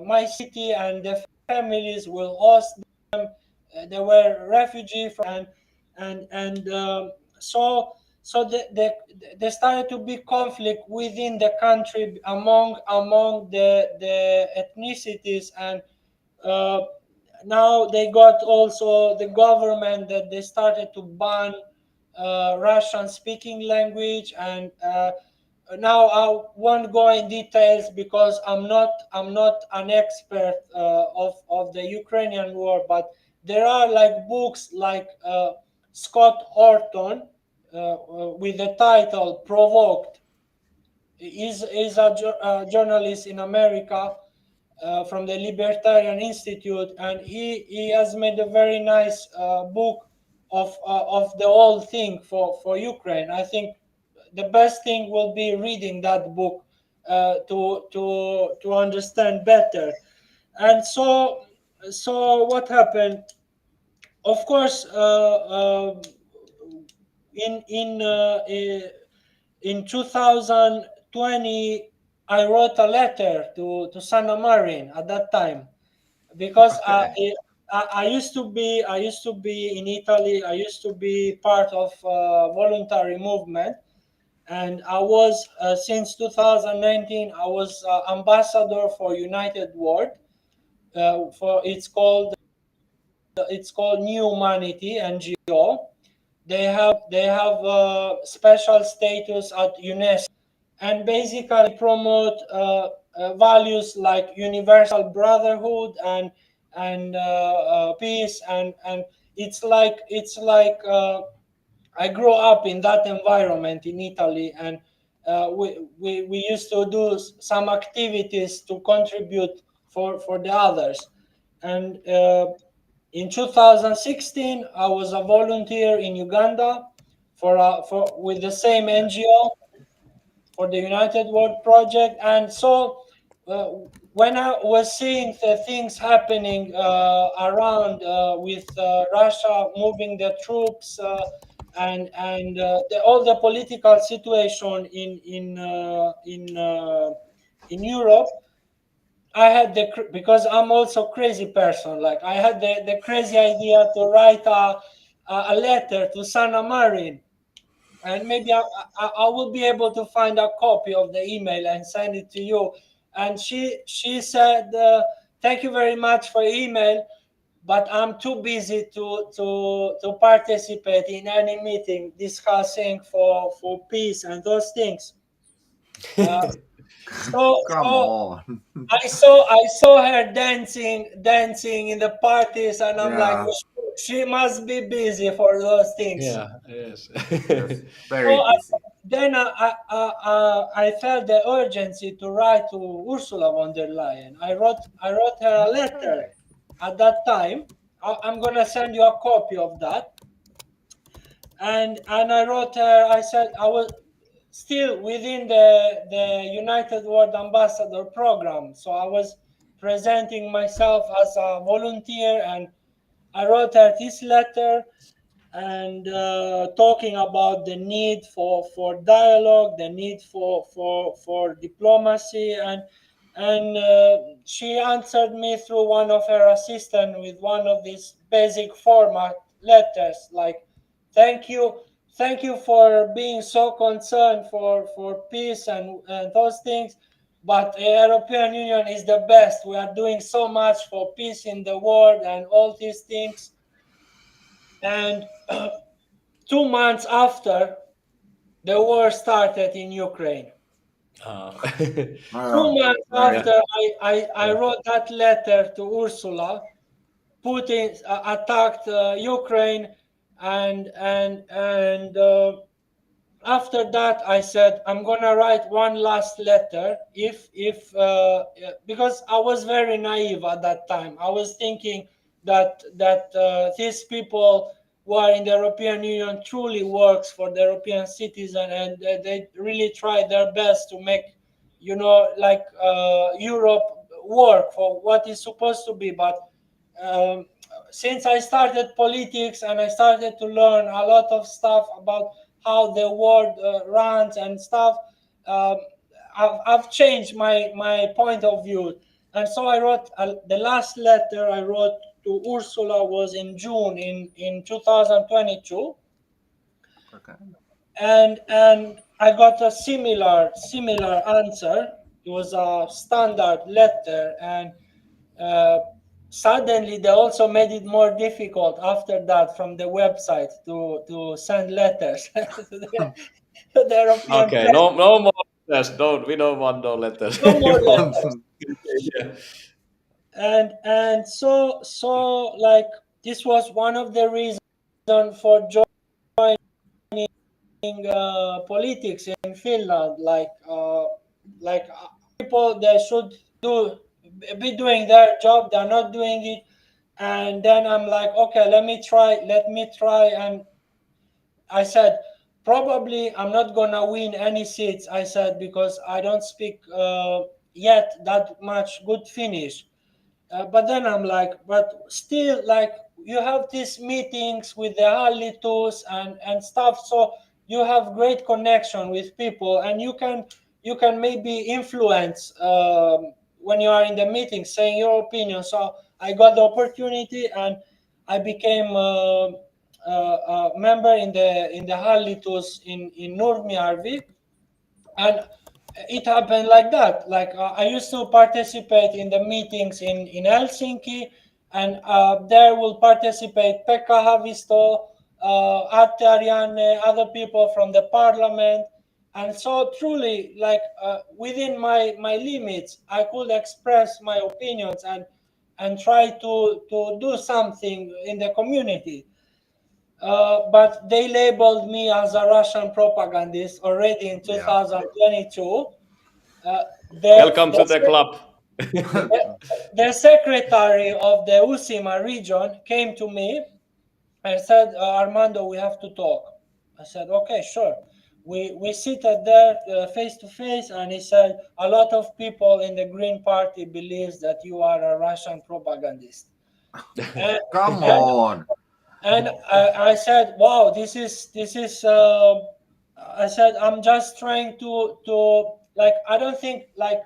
my city, and the families will host them. They were refugees from, so there started to be conflict within the country among the ethnicities. And now they got also the government that they started to ban Russian speaking language. And now I won't go in details because I'm not an expert of the Ukrainian war, but there are like books like Scott Horton with the title Provoked. Is a journalist in America from the Libertarian Institute, and he has made a very nice book of the whole thing for Ukraine. I think the best thing will be reading that book to understand better. And so what happened? Of course, in 2020, I wrote a letter to Sanna Marin at that time, because Okay. I used to be in Italy. I used to be part of voluntary movement, and I was since 2019. I was ambassador for United World. For it's called New Humanity NGO. They have special status at UNESCO, and basically promote values like universal brotherhood and peace. And it's like I grew up in that environment in Italy, and we used to do some activities to contribute for the others. And in 2016, I was a volunteer in Uganda for with the same NGO for the United World Project. And so when I was seeing the things happening around with Russia moving the troops and all the political situation in Europe, I had because I'm also a crazy person. Like I had the crazy idea to write a letter to Sanna Marin, and maybe I will be able to find a copy of the email and send it to you. And she said, "Thank you very much for email, but I'm too busy to participate in any meeting discussing for peace and those things." Come on. I saw her dancing in the parties, and I'm like, Yeah. she must be busy for those things. Yeah, yes. Yes. Very So busy. then I felt the urgency to write to Ursula von der Leyen. I wrote her a letter at that time. I'm gonna send you a copy of that. And I wrote her. I said I was still within the United World Ambassador program, so I was presenting myself as a volunteer, and I wrote her this letter and talking about the need for dialogue, the need for diplomacy, and she answered me through one of her assistants with one of these basic format letters like, thank you for being so concerned for peace and those things, but the European Union is the best. We are doing so much for peace in the world and all these things. And 2 months after, the war started in Ukraine. 2 months after I wrote that letter to Ursula, Putin attacked Ukraine, and after that I said I'm gonna write one last letter if because I was very naive at that time. I was thinking that these people who are in the European Union truly works for the European citizen, and they really try their best to make like Europe work for what is supposed to be. But um, since I started politics and I started to learn a lot of stuff about how the world runs and stuff, um, I've changed my point of view. And so I wrote the last letter I wrote to Ursula was in June in 2022. Okay. And I got a similar answer. It was a standard letter, and uh, suddenly they also made it more difficult after that from the website to send letters to the European Okay, press. no more letters. We don't want no letters No more anymore. letters. Yeah. And so like this was one of the reasons for joining politics in Finland. Like people, they should be doing their job. They're not doing it, and then I'm like, okay, let me try. And I said, probably I'm not gonna win any seats. I said, because I don't speak yet that much good Finnish. But then I'm like, but still, like, you have these meetings with the hallitus and stuff, so you have great connection with people, and you can maybe influence when you are in the meeting, saying your opinion. So I got the opportunity, and I became a member in the hallitus in Nurmijärvi, and it happened like that. Like I used to participate in the meetings in Helsinki, and there will participate Pekka Havisto, Atte Ariane, other people from the parliament. And so truly, like within my limits, I could express my opinions and try to do something in the community. But they labeled me as a Russian propagandist already in 2022. Welcome to the club. The secretary of the Usima region came to me and said, Armando, we have to talk. I said, okay, sure. We seated there face to face, and he said, a lot of people in the Green Party believes that you are a Russian propagandist. And, Come on. and I said, wow, this is I said, I'm just trying to like, I don't think like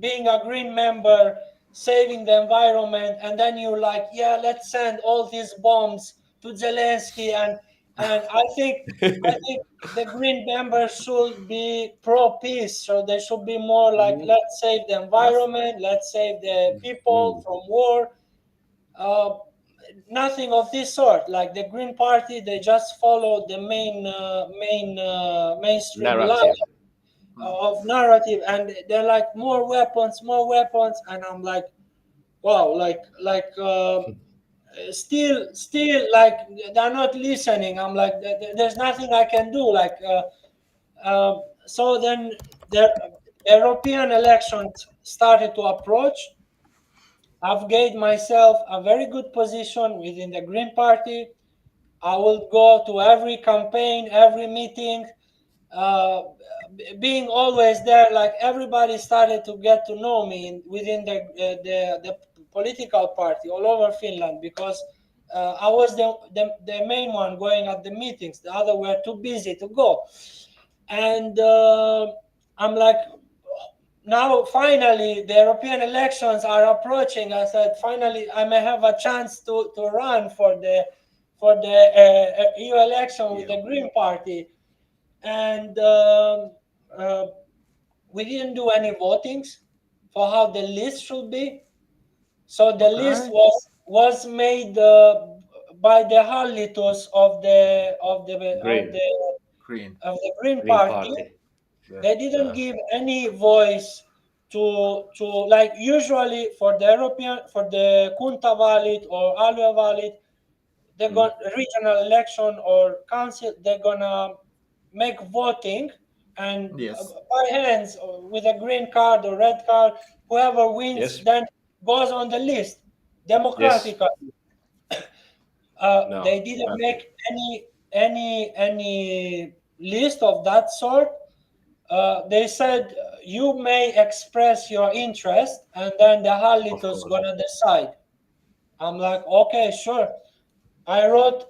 being a green member, saving the environment, and then you like, yeah, let's send all these bombs to Zelensky, and I think the green members should be pro peace, so they should be more like, let's save the environment, let's save the people from war. uh, Nothing of this sort. Like the Green Party, they just follow the mainstream line. Narrative. of narrative, and they're like more weapons, and I'm like, wow, still like they're not listening. I'm like, there's nothing I can do. So then the European elections started to approach. I've gained myself a very good position within the Green Party. I will go to every campaign, every meeting, uh, being always there. Like everybody started to get to know me within the political party all over Finland, because I was the main one going at the meetings. The other were too busy to go, and I'm like, now finally the European elections are approaching. I said, finally I may have a chance to run for the EU election with the Green Party. And we didn't do any votings for how the list should be. So the list was made by the hallitus of the Green. Green Party. They didn't give any voice to like usually for the European, for the Kuntavalit or Aluevalit, they're going regional election or council, they're gonna make voting, and by hands with a green card or red card, whoever wins then goes on the list democratically. They didn't make any list of that sort. They said you may express your interest, and then the hallitus gonna decide. I'm like, okay, sure. I wrote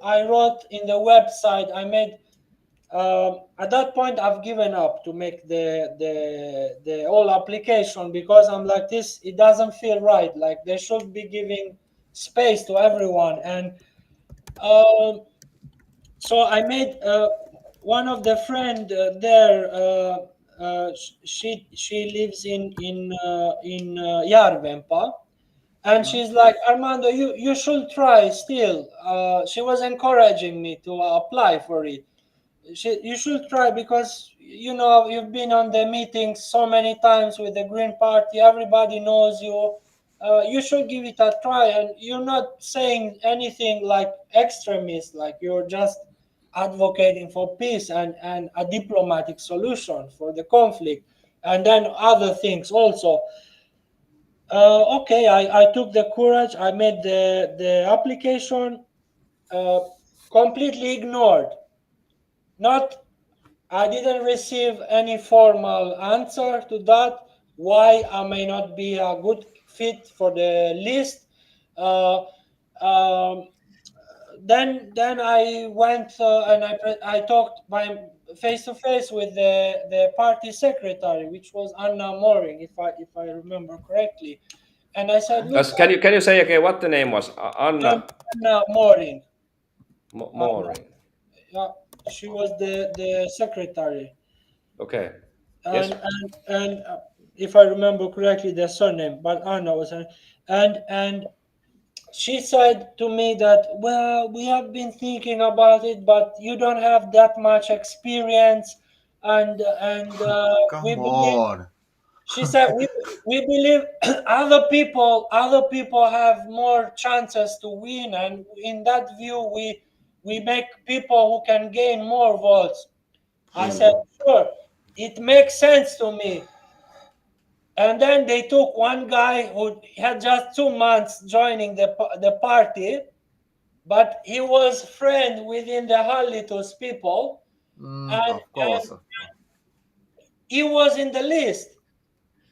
in the website. I made at that point I've given up to make the whole application, because I'm like, this, it doesn't feel right. Like they should be giving space to everyone. And so I made one of the friend there. She lives in Järvenpää, and she's like, Armando, you should try still. She was encouraging me to apply for it. You should try, because you know you've been on the meetings so many times with the Green Party. Everybody knows you. You should give it a try, and you're not saying anything like extremist, like you're just advocating for peace and a diplomatic solution for the conflict, and then other things also. Okay, I took the courage. I made the application. Completely ignored. I didn't receive any formal answer to that. Why I may not be a good fit for the list. Then I went and I talked by face to face with the party secretary, which was Anna Moring, if I remember correctly. And I said, look, can you say again what the name was? Anna Moring. Moring. Yeah, she was the secretary. Okay. And if I remember correctly, the surname, but Anna was her. And she said to me that, well, we have been thinking about it, but you don't have that much experience, and we believe. She said we believe other people have more chances to win, and in that view we make people who can gain more votes. I said, sure, it makes sense to me. And then they took one guy who had just 2 months joining the party, but he was friend within the hallitus people, and he was in the list.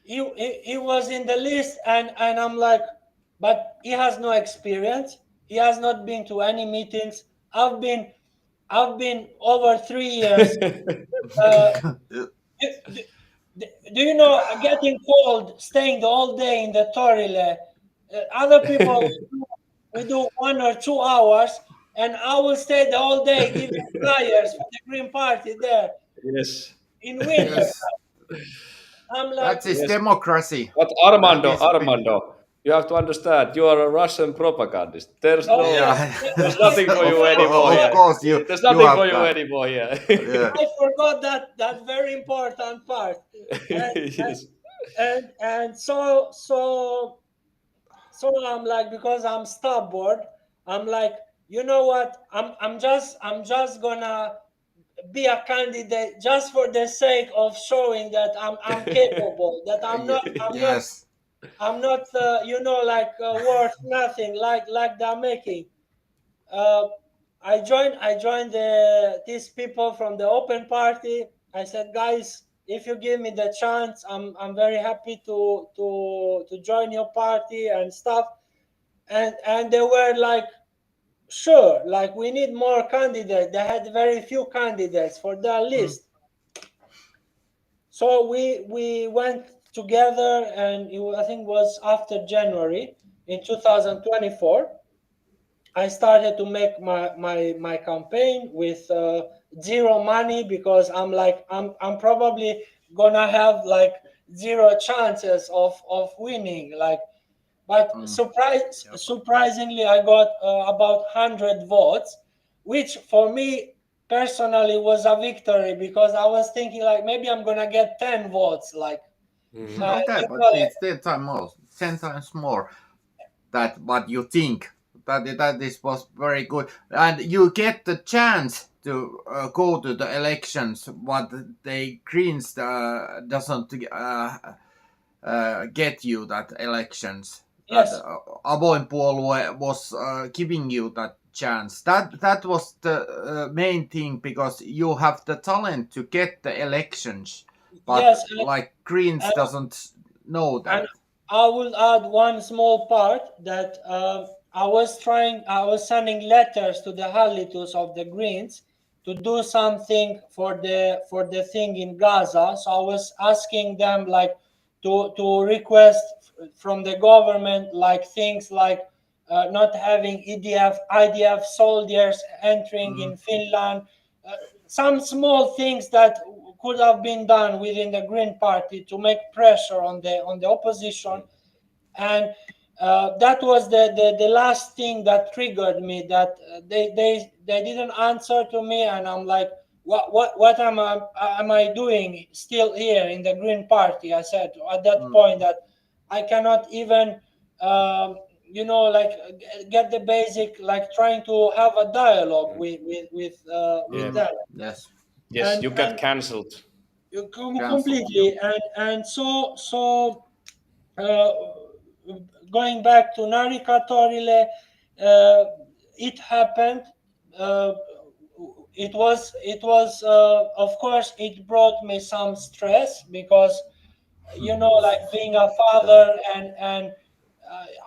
He was in the list, and I'm like, but he has no experience. He has not been to any meetings. I've been over 3 years. Do you know, getting cold, staying the whole day in the Torille? Other people, we do 1 or 2 hours, and I will stay the whole day giving flyers for the Green Party there. Yes. In winter. I'm like, that is democracy. But Armando, You have to understand, you are a Russian propagandist. There's Oh, no, Yeah. there's nothing for you anymore Of here. course, There's you nothing have for you that. anymore here. Yeah. I forgot that very important part. Yes. And so I'm like, because I'm stubborn, I'm like, you know what? I'm just gonna be a candidate just for the sake of showing that I'm capable, that Yes. I'm not worth nothing like they're making. Uh, I joined these people from the Open Party. I said, guys, if you give me the chance, I'm very happy to join your party and stuff. And they were like, sure, like we need more candidates. They had very few candidates for their list. So we went together, and I think it was after January in 2024. I started to make my campaign with zero money, because I'm probably gonna have like zero chances of winning. But surprisingly, I got about 100 votes, which for me personally was a victory, because I was thinking like maybe I'm gonna get 10 votes. Okay, You but know, it's 10 times more that what you think. That this was very good, and you get the chance to go to the elections. What the Greens doesn't get you that elections. That yes. avoin puolue was giving you that chance. That was the main thing, because you have the talent to get the elections, but Yes, like Greens and, doesn't know and that. I will add one small part that I was sending letters to the Hallitus of the Greens to do something for the thing in Gaza. So I was asking them like to request from the government like things like not having IDF soldiers entering in Finland, uh, some small things that could have been done within the Green Party to make pressure on the opposition. And that was the last thing that triggered me, that they didn't answer to me, and I'm like, what am I doing still here in the Green Party? I said at that point that I cannot even like get the basic, like trying to have a dialogue with Yeah. them. Yes, Yes, and you got and cancelled. cancelled you. completely. And uh, going back to Narikatorile, it happened. Uh, of course, it brought me some stress, because like being a father, and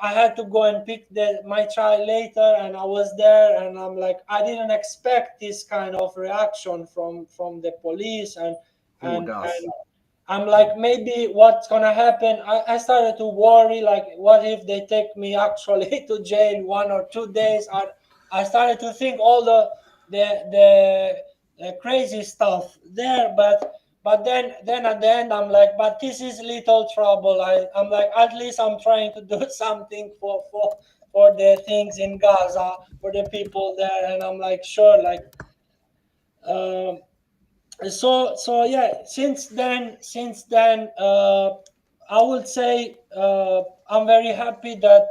I had to go and pick my child later, and I was there, and I'm like, I didn't expect this kind of reaction from the police, Who and does? I'm like, maybe what's gonna happen. I started to worry, like, what if they take me actually to jail 1 or 2 days? I started to think all the crazy stuff there, but then at the end I'm like, but this is little trouble. I'm like, at least I'm trying to do something for the things in Gaza, for the people there, and I'm like, sure, like. Um, so yeah, since then I would say I'm very happy that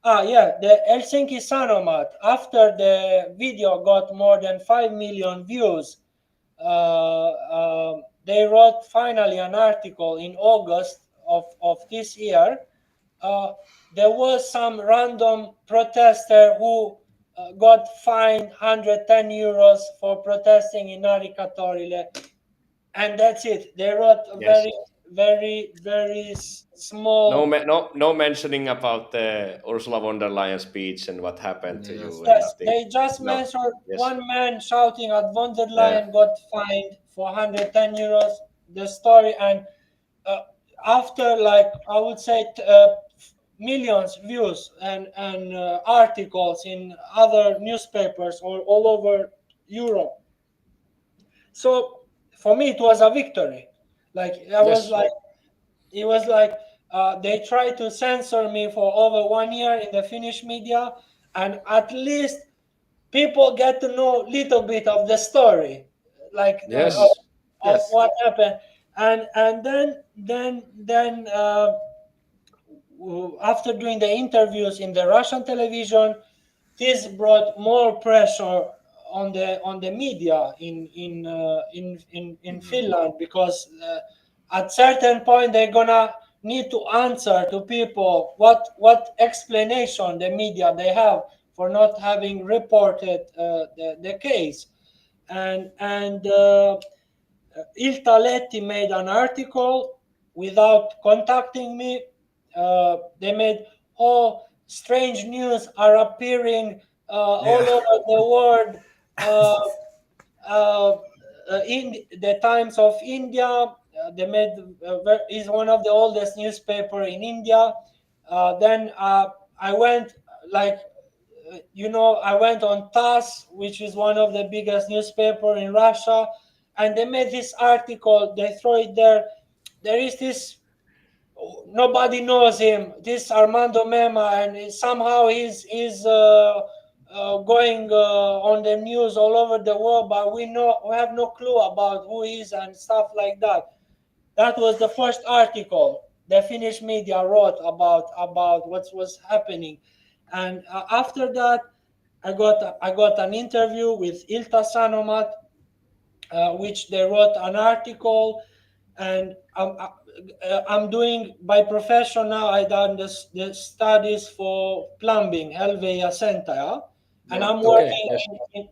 yeah, the Helsinki Sanomat, after the video got more than 5 million views, they wrote finally an article in August of this year. uh, there was some random protester who got fined 110 euros for protesting in Narikatorile, and that's it. They wrote a Yes. very small. No mentioning about the Ursula von der Leyen speech and what happened to Yes. you and Yes, nothing. they just No. mentioned Yes. one man shouting at von der Yeah. Leyen got fined for 110 euros. The story, and uh, after, like, I would say millions views and articles in other newspapers all over Europe. So for me, it was a victory. Like I was Yes. like, it was like They tried to censor me for over 1 year in the Finnish media, and at least people get to know a little bit of the story, like Yes. of Yes. what happened. And then after doing the interviews in the Russian television, this brought more pressure on the media in Finland, because at certain point they're gonna need to answer to people what explanation the media they have for not having reported the case. And Iltalehti made an article without contacting me. They made, oh, strange news are appearing all over the world. In the Times of India, they made is one of the oldest newspaper in India. Then I went, like, I went on TASS, which is one of the biggest newspaper in Russia, and they made this article. They throw it there. There is this, nobody knows him, this Armando Mema, and somehow he's going on the news all over the world, but we have no clue about who he is and stuff like that. That was the first article the Finnish media wrote about what was happening. And after that, I got an interview with Ilta Sanomat, which they wrote an article. And I'm doing, by profession now, I done the studies for plumbing, Helsinki, and I'm working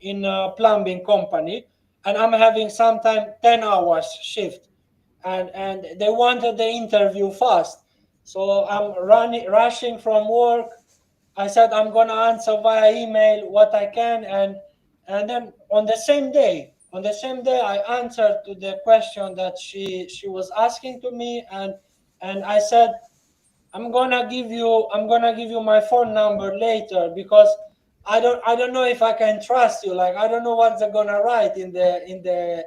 in a plumbing company, and I'm having sometimes 10 hours shift, and they wanted the interview fast, so I'm rushing from work. I said I'm gonna answer via email what I can, and then on the same day I answered to the question that she was asking to me, and I said I'm gonna give you my phone number later, because I don't know if I can trust you. Like, I don't know what they're gonna write in the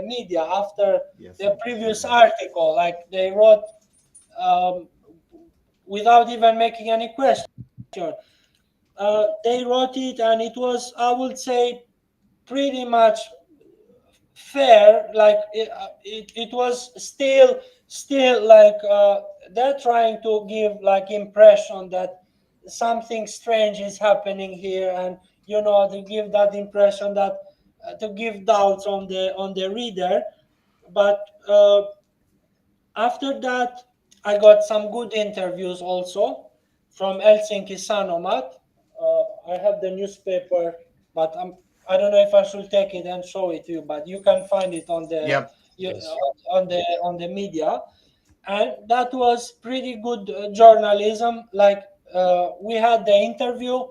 media after the previous article. Like, they wrote without even making any question. They wrote it, and it was, I would say, pretty much fair. Like, it was still like they're trying to give like impression that something strange is happening here, and to give that impression, that to give doubts on the reader. But after that, I got some good interviews also from Helsinki Sanomat. I have the newspaper, but I don't know if I should take it and show it to you, but you can find it on the on the media. And that was pretty good journalism. Like, we had the interview,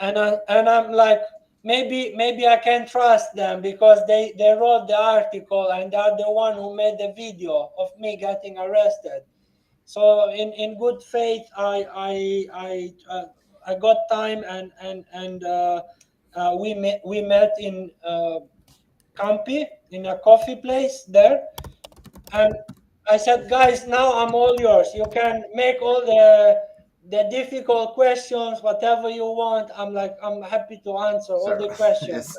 and I'm like, maybe I can trust them, because they wrote the article, and they're the one who made the video of me getting arrested. So in good faith, I got time, and we met in Campi, in a coffee place there, and I said, guys, now I'm all yours. You can make all the difficult questions, whatever you want. I'm happy to answer all the questions.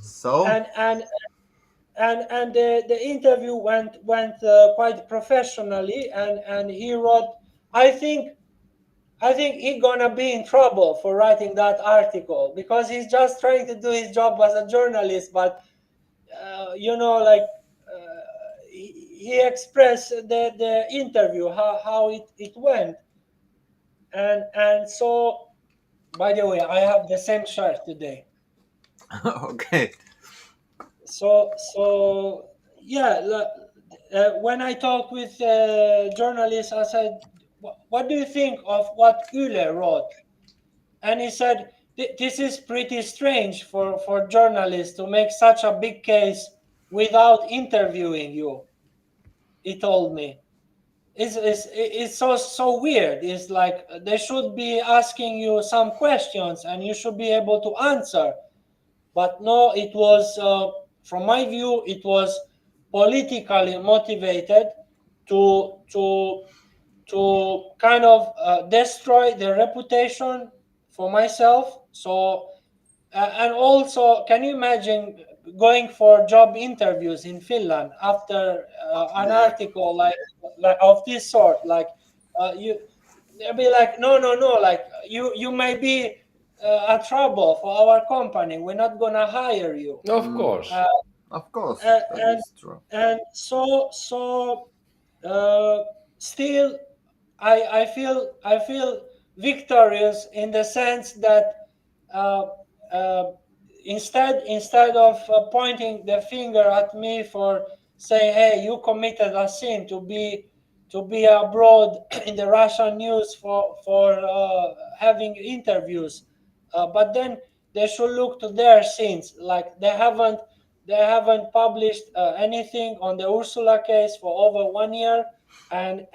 So And the interview went quite professionally, and he wrote, I think he's gonna be in trouble for writing that article, because he's just trying to do his job as a journalist, but he expressed the interview, how it went. And so, by the way, I have the same shirt today. okay. So yeah, when I talked with journalists, I said, what do you think of what Yle wrote? And he said, this is pretty strange for journalists to make such a big case without interviewing you. He told me. It's so weird. It's like they should be asking you some questions, and you should be able to answer. But no, it was, from my view, it was politically motivated to kind of destroy the reputation for myself. So and also, can you imagine going for job interviews in Finland after an article like of this sort? Like they'll be like, no, like you may be a trouble for our company. We're not gonna hire you. Of course. Of course, Uh, that and is true. and uh, still I feel victorious in the sense that uh, uh, instead of pointing the finger at me for saying, hey, you committed a sin to be abroad in the Russian news for having interviews, but then they should look to their sins. Like they haven't published anything on the Ursula case for over 1 year, and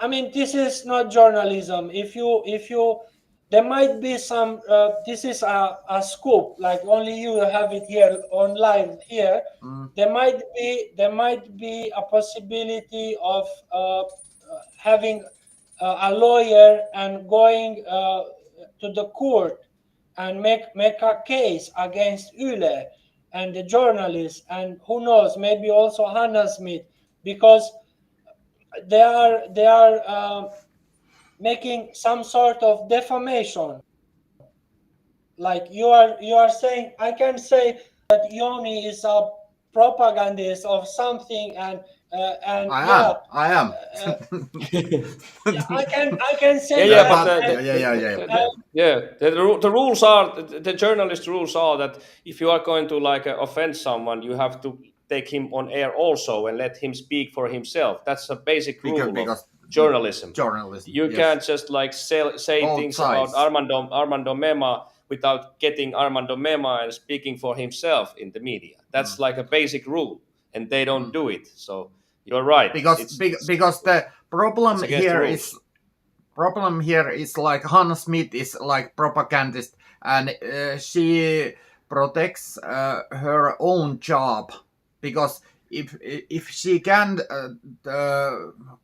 I mean, this is not journalism. If you, there might be some. This is a scoop. Like only you have it here on live here. There might be a possibility of having a lawyer and going to the court and make a case against Yle and the journalists, and who knows, maybe also Hannah Smith, because they are making some sort of defamation. Like you are saying, I can say that Yoni is a propagandist of something, and I am. uh, I can say Yeah, that. but the rules are, the journalist rules are that if you are going to like offend someone, you have to take him on air also and let him speak for himself. That's a basic rule Because of journalism. journalism. You yes. can't just like say Both things sides. about Armando Mema without getting Armando Mema and speaking for himself in the media. That's like a basic rule, and they don't do it. So you're right. Because the problem it's against the here rules. is like Hannah Smith is like propagandist, and she protects her own job, because if she can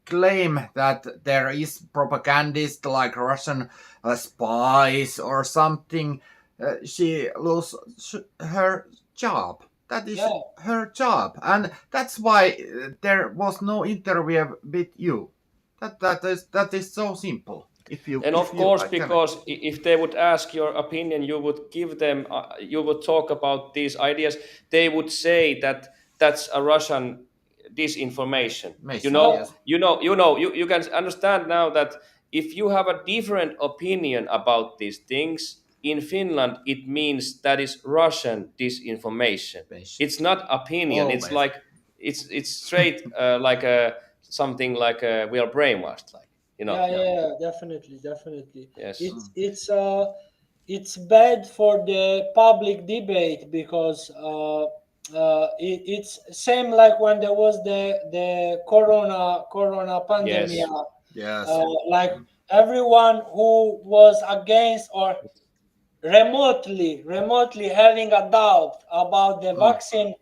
claim that there is propagandist like Russian spies or something, she loses her job. That is her job, and that's why there was no interview with you. That is so simple. Of course, because if they would ask your opinion, you would give them, you would talk about these ideas. They would say that that's a Russian disinformation. Yes. You can understand now that if you have a different opinion about these things in Finland, it means that is Russian disinformation. It's not opinion. Always. It's like it's straight like something like we are brainwashed, like. Yeah, definitely. Yes. It's bad for the public debate, because it's same like when there was the corona pandemic. Yes. Like everyone who was against or remotely having a doubt about the vaccine,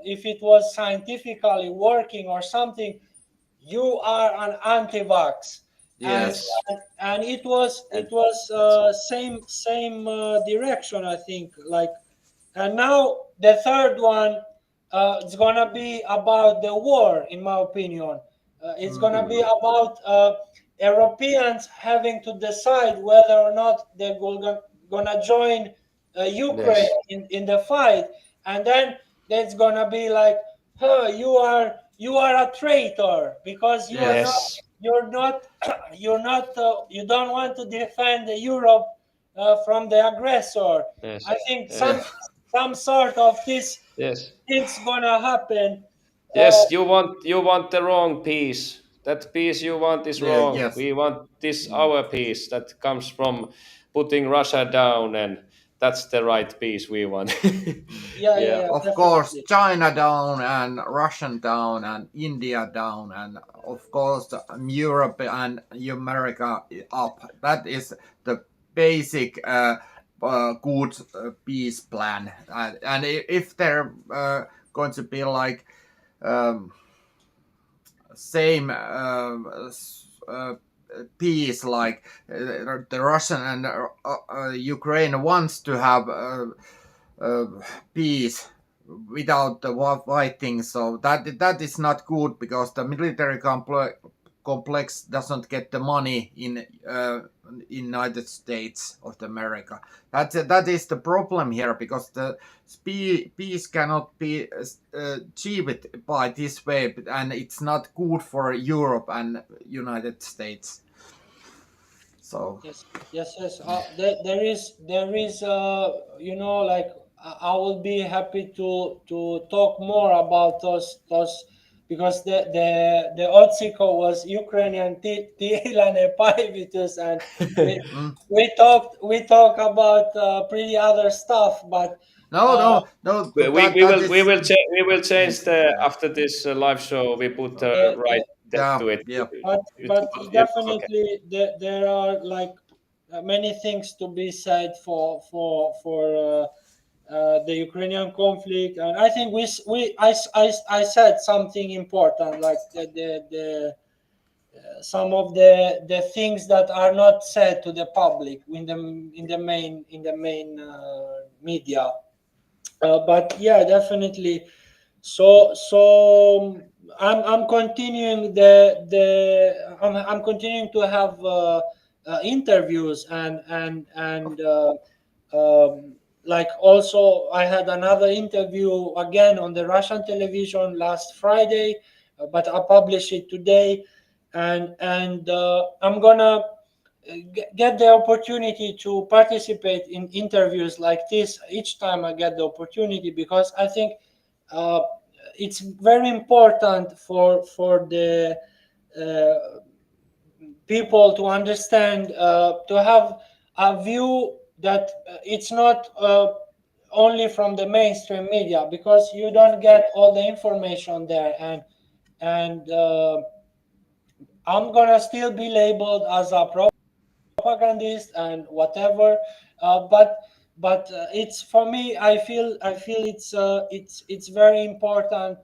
if it was scientifically working or something, you are an anti-vax. Yes. And it was same direction, I think. Like, and now the third one, it's gonna be about the war, in my opinion. It's gonna be about Europeans having to decide whether or not they're gonna join Ukraine in the fight, and then it's gonna be like, you are a traitor because you don't want to defend Europe from the aggressor. Yes. I think some sort of this thing's gonna happen. Yes, you want the wrong peace. That peace you want is wrong. Yes. We want this our peace that comes from putting Russia down, and that's the right peace we want. Yeah, Of definitely. course, China down and Russian down and India down, and of course Europe and America up. That is the basic good peace plan. And if they're going to be like same peace like the Russian and Ukraine wants to have peace without the fighting. So that is not good because the military complex doesn't get the money in United States of America. That is the problem here because the peace cannot be achieved by this way, and it's not good for Europe and United States. So yes. There is like I will be happy to talk more about those because the otsikko was Ukrainian tilanne päivitys, and we talk about pretty other stuff, but no. We will change the after this live show. We put right text to it. Yeah. But definitely there are like many things to be said for the Ukrainian conflict, and I think I said something important, like the some of the things that are not said to the public in the main media. But yeah, definitely. So I'm continuing I'm continuing to have interviews and like also I had another interview again on the Russian television last Friday, but I published it today, and I'm gonna get the opportunity to participate in interviews like this each time I get the opportunity, because I think it's very important for the people to understand, to have a view that it's not only from the mainstream media, because you don't get all the information there, and I'm gonna still be labeled as a propagandist and whatever, but it's for me. I feel it's very important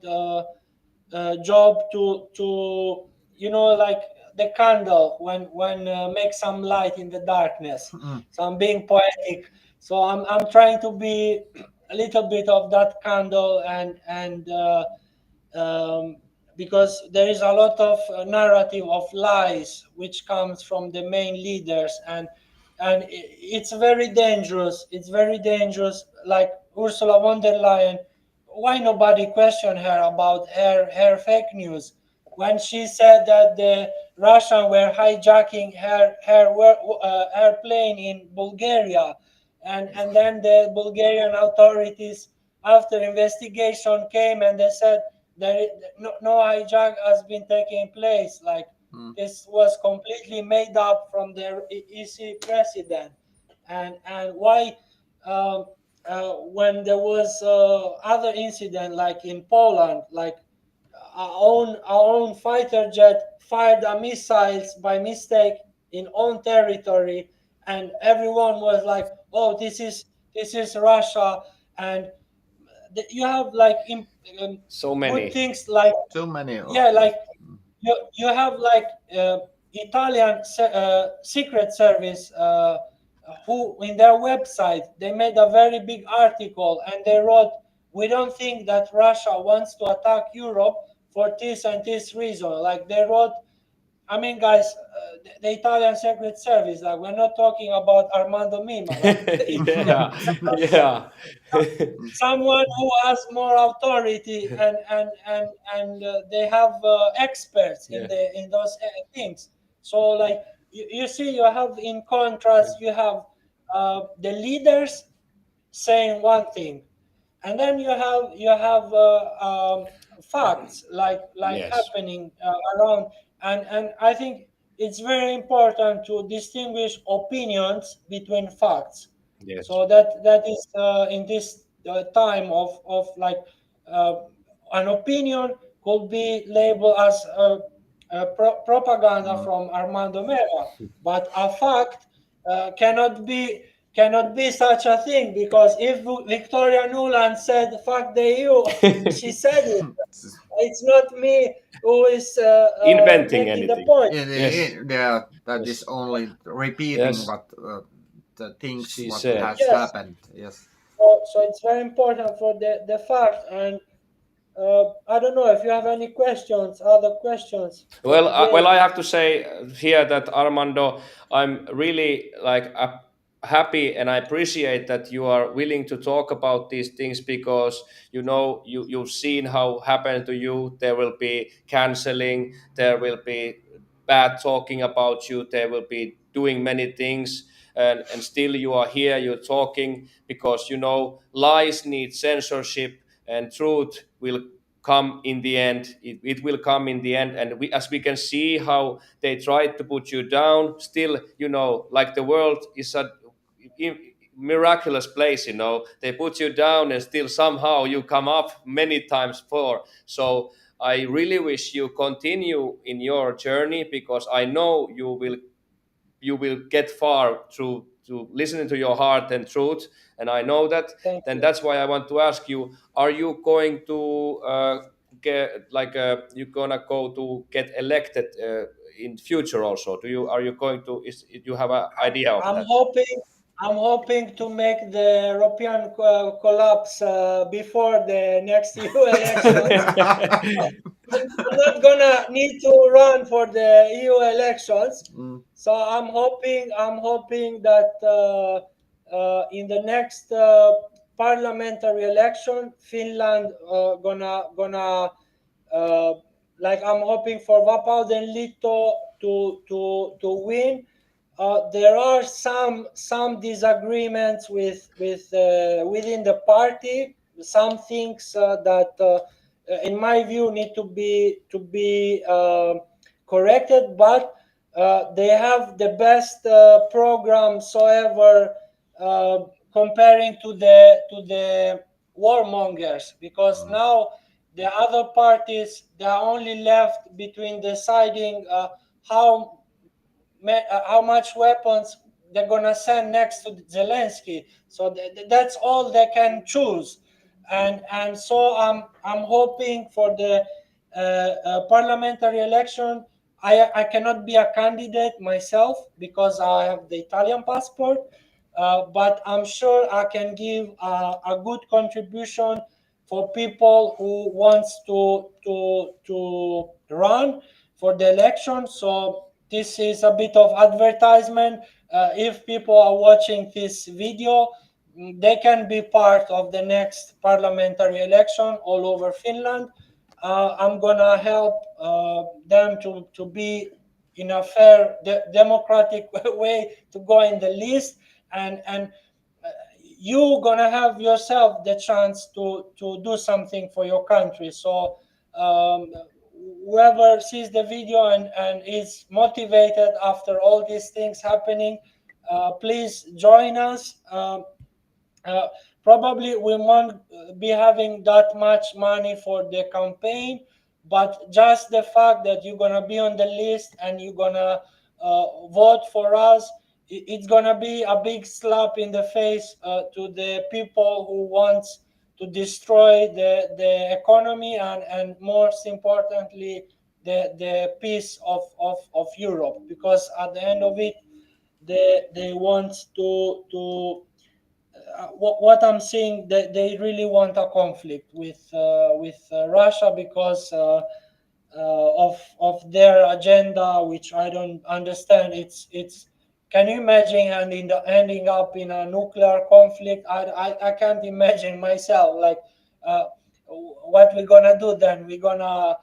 job to like the candle when make some light in the darkness. So I'm being poetic. So I'm trying to be a little bit of that candle, and because there is a lot of narrative of lies which comes from the main leaders, and it's very dangerous. It's very dangerous. Like Ursula von der Leyen, why nobody questioned her about her fake news when she said that the Russians were hijacking her plane in Bulgaria, and then the Bulgarian authorities, after investigation, came and they said no hijack has been taking place. Like this was completely made up from the EC president, and why when there was other incident like in Poland, like our own fighter jet fired a missiles by mistake in own territory, and everyone was like, "Oh, this is Russia," and you have like So many good things like too many. yeah, like you have like Italian secret service who in their website they made a very big article, and they wrote, "We don't think that Russia wants to attack Europe for this and this reason." Like they wrote, I mean, guys, the Italian Secret Service, like we're not talking about Armando Mema, right? yeah. Someone who has more authority, and they have experts in those things. So like you see, you have in contrast, you have the leaders saying one thing, and then you have facts like Yes. happening around, and I think it's very important to distinguish opinions between facts. Yes. So that is in this time of like an opinion could be labeled as propaganda from Armando Mema, but a fact cannot be such a thing, because if Victoria Nuland said "fuck the EU," she said it. it's not me who is Inventing making the anything. point. Yes. That Yes. is only repeating Yes. what the things She what said. has Yes. happened. Yes. So it's very important for the fact. And I don't know if you have any questions, other questions for Well, today. I have to say here that Armando, I'm really like happy and I appreciate that you are willing to talk about these things because you've seen how happened to you. There will be canceling, there will be bad talking about you, there will be doing many things, and still you are here, you're talking because lies need censorship and truth will come in the end. It will come in the end, and as we can see how they tried to put you down, still like the world is a miraculous place. They put you down and still somehow you come up many times more. So I really wish you continue in your journey because I know you will get far through to listening to your heart and truth, and I know that. Thank Then you. that's why I want to ask you, are you going to get like you gonna go to get elected in future also? Are you going to you have an idea of I'm that? hoping I'm hoping to make the European collapse before the next EU elections. I'm not gonna need to run for the EU elections, Mm. so I'm hoping that in the next parliamentary election, Finland gonna uh, like I'm hoping for Vapauden Liitto to win. There are some disagreements within the party. Some things that, in my view, need to be corrected. But they have the best program so ever, comparing to the warmongers, because now the other parties, they are only left between deciding how how much weapons they're gonna send next to Zelensky. So that's all they can choose, and so I'm hoping for the parliamentary election. I cannot be a candidate myself because I have the Italian passport, but I'm sure I can give a good contribution for people who wants to run for the election. So this is a bit of advertisement. If people are watching this video, they can be part of the next parliamentary election all over Finland. I'm gonna help them to be in a fair democratic way to go in the list, and you gonna have yourself the chance to do something for your country. So whoever sees the video and is motivated after all these things happening, please join us. Uh, Probably we won't be having that much money for the campaign, but just the fact that you're gonna be on the list and you're gonna vote for us, it's gonna be a big slap in the face to the people who wants to destroy the economy and most importantly the peace of Europe, because at the end of it they want to what I'm seeing, they really want a conflict with Russia because of their agenda, which I don't understand. It's Can you imagine ending up in a nuclear conflict? I can't imagine myself. Like, what we're gonna do then? We're gonna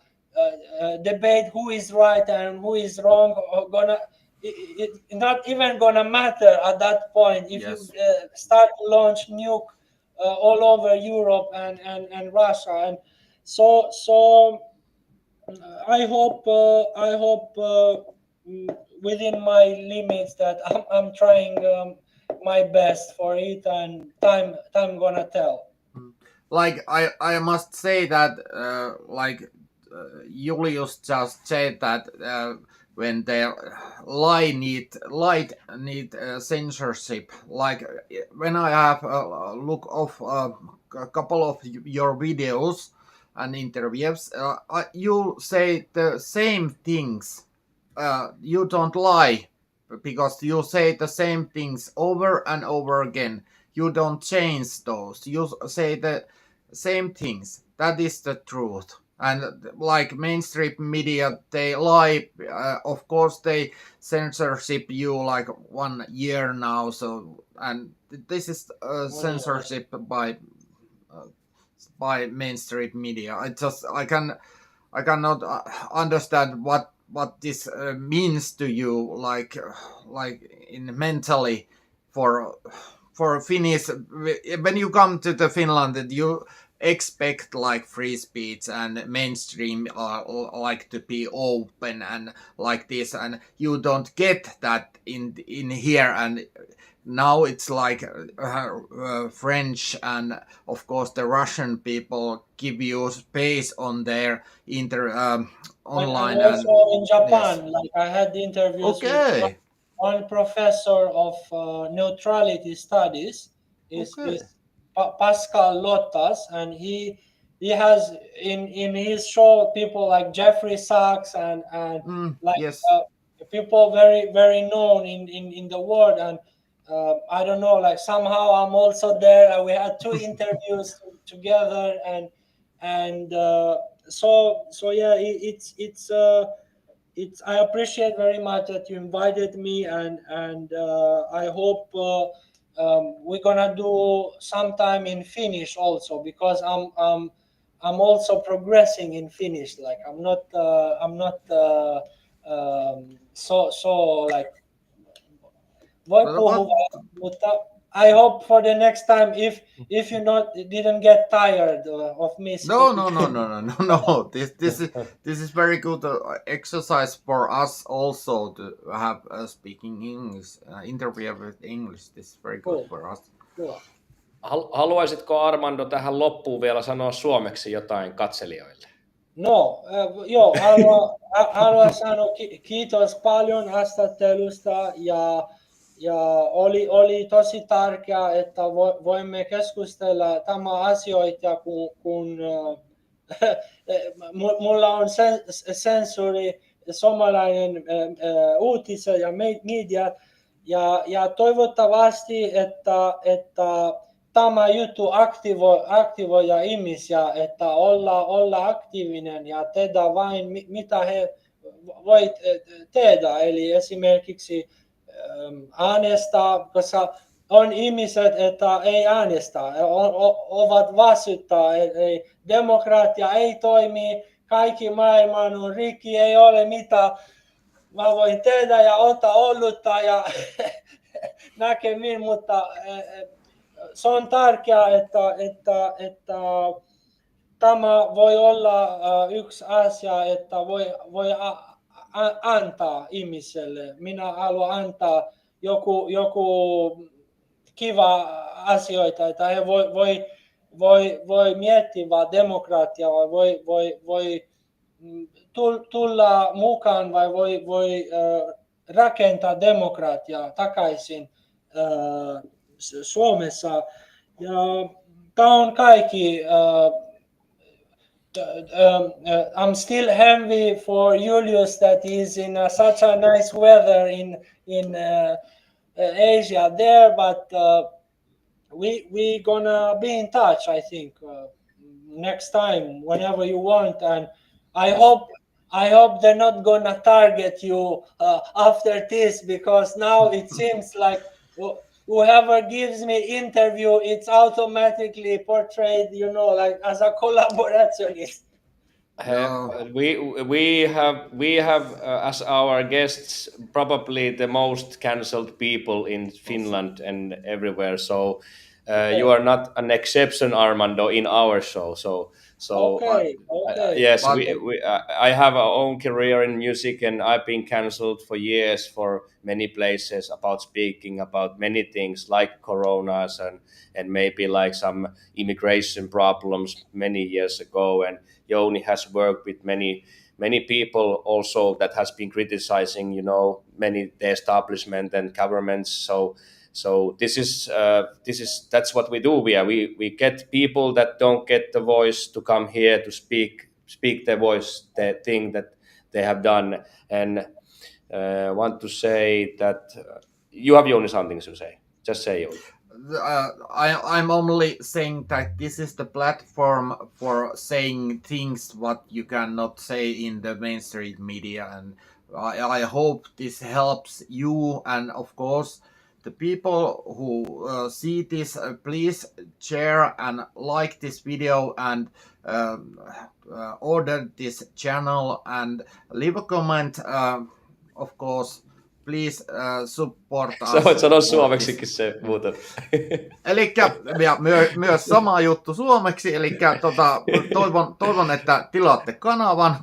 debate who is right and who is wrong. Or gonna it not even gonna matter at that point if you Yes. start to launch nuke all over Europe and Russia. And so I hope within my limits that I'm trying my best for it, and time gonna tell. Like I must say that Julius just said that when their light need censorship. Like when I have a look of a couple of your videos, and interviews, you say the same things. You don't lie because you say the same things over and over again. You don't change those. You say the same things. That is the truth. And like mainstream media, they lie. Of course, they censorship you like 1 year now. So, and this is censorship by mainstream media. I cannot understand what this means to you, like in mentally for Finnish. When you come to the Finland, you expect like free speech and mainstream like to be open and like this, and you don't get that in here. And now it's like French and of course the Russian people give you space on their online and also in Japan, yes. like I had interviews with Okay. one professor of neutrality studies Okay. is Pascal Lottas, and he has in his show people like Jeffrey Sachs and like Yes. people very known in the world. And I don't know, like somehow I'm also there, and we had 2 interviews together. And so yeah, it's I appreciate very much that you invited me, and I hope we're gonna do sometime in Finnish also, because I'm also progressing in Finnish. Like I'm not so like voi But puhua, mutta I hope for the next time, if you didn't get tired of me no, speaking. no, no, no, no, no, no. This is very good exercise for us also to have speaking English, interview with English. This is very good Cool. for us. Cool. Haluaisitko Armando tähän loppuun vielä sanoa suomeksi jotain katselijoille? No, joo, haluan sanoa kiitos paljon haastattelusta, ja oli tosi tärkeää, että voimme keskustella tämä asioita, kun mulla on sensuuri suomalainen uutiset ja media, ja toivottavasti, että tämä juttu aktivoi ihmisiä, että olla aktiivinen ja tehdä vain mitä he voit tehdä. Eli esimerkiksi äänestää, koska on ihmiset, että ei äänestä, ovat vastustaa, eli demokratia ei toimi, kaikki maailman on rikki, ei ole mitä mä voin tehdä ja ottaa ollutta ja näkemiin, mutta se on tärkeää, että tämä voi olla yksi asia, että voi antaa ihmiselle. Minä haluan antaa joku kiva asioita, että he voi miettiä demokratiaa, voi tulla mukaan, vai voi rakentaa demokratiaa takaisin Suomessa. Ja tämä on kaikki. I'm still happy for Julius that he's in such a nice weather in Asia there, but we gonna be in touch, I think, next time, whenever you want. And I hope they're not gonna target you after this, because now it seems like whoever gives me interview, it's automatically portrayed, like as a collaborationist. We have as our guests probably the most cancelled people in Finland and everywhere. So you are not an exception, Armando, in our show. So Okay. yes, I have our own career in music, and I've been cancelled for years for many places about speaking about many things like coronas and maybe like some immigration problems many years ago. And Jouni has worked with many people also that has been criticizing, many the establishment and governments. So that's what we do. We get people that don't get the voice to come here to speak their voice, the thing that they have done, and want to say that you have Jouni something to say. Just say, Jouni. I'm only saying that this is the platform for saying things what you cannot say in the mainstream media, and I hope this helps you, and of course the people who see this, please share and like this video, and order this channel and leave a comment. Of course, please support us. Sä voit sanoa suomeksikin se muuten. Elikkä ja myös sama juttu suomeksi, elikkä toivon, että tilaatte kanavan,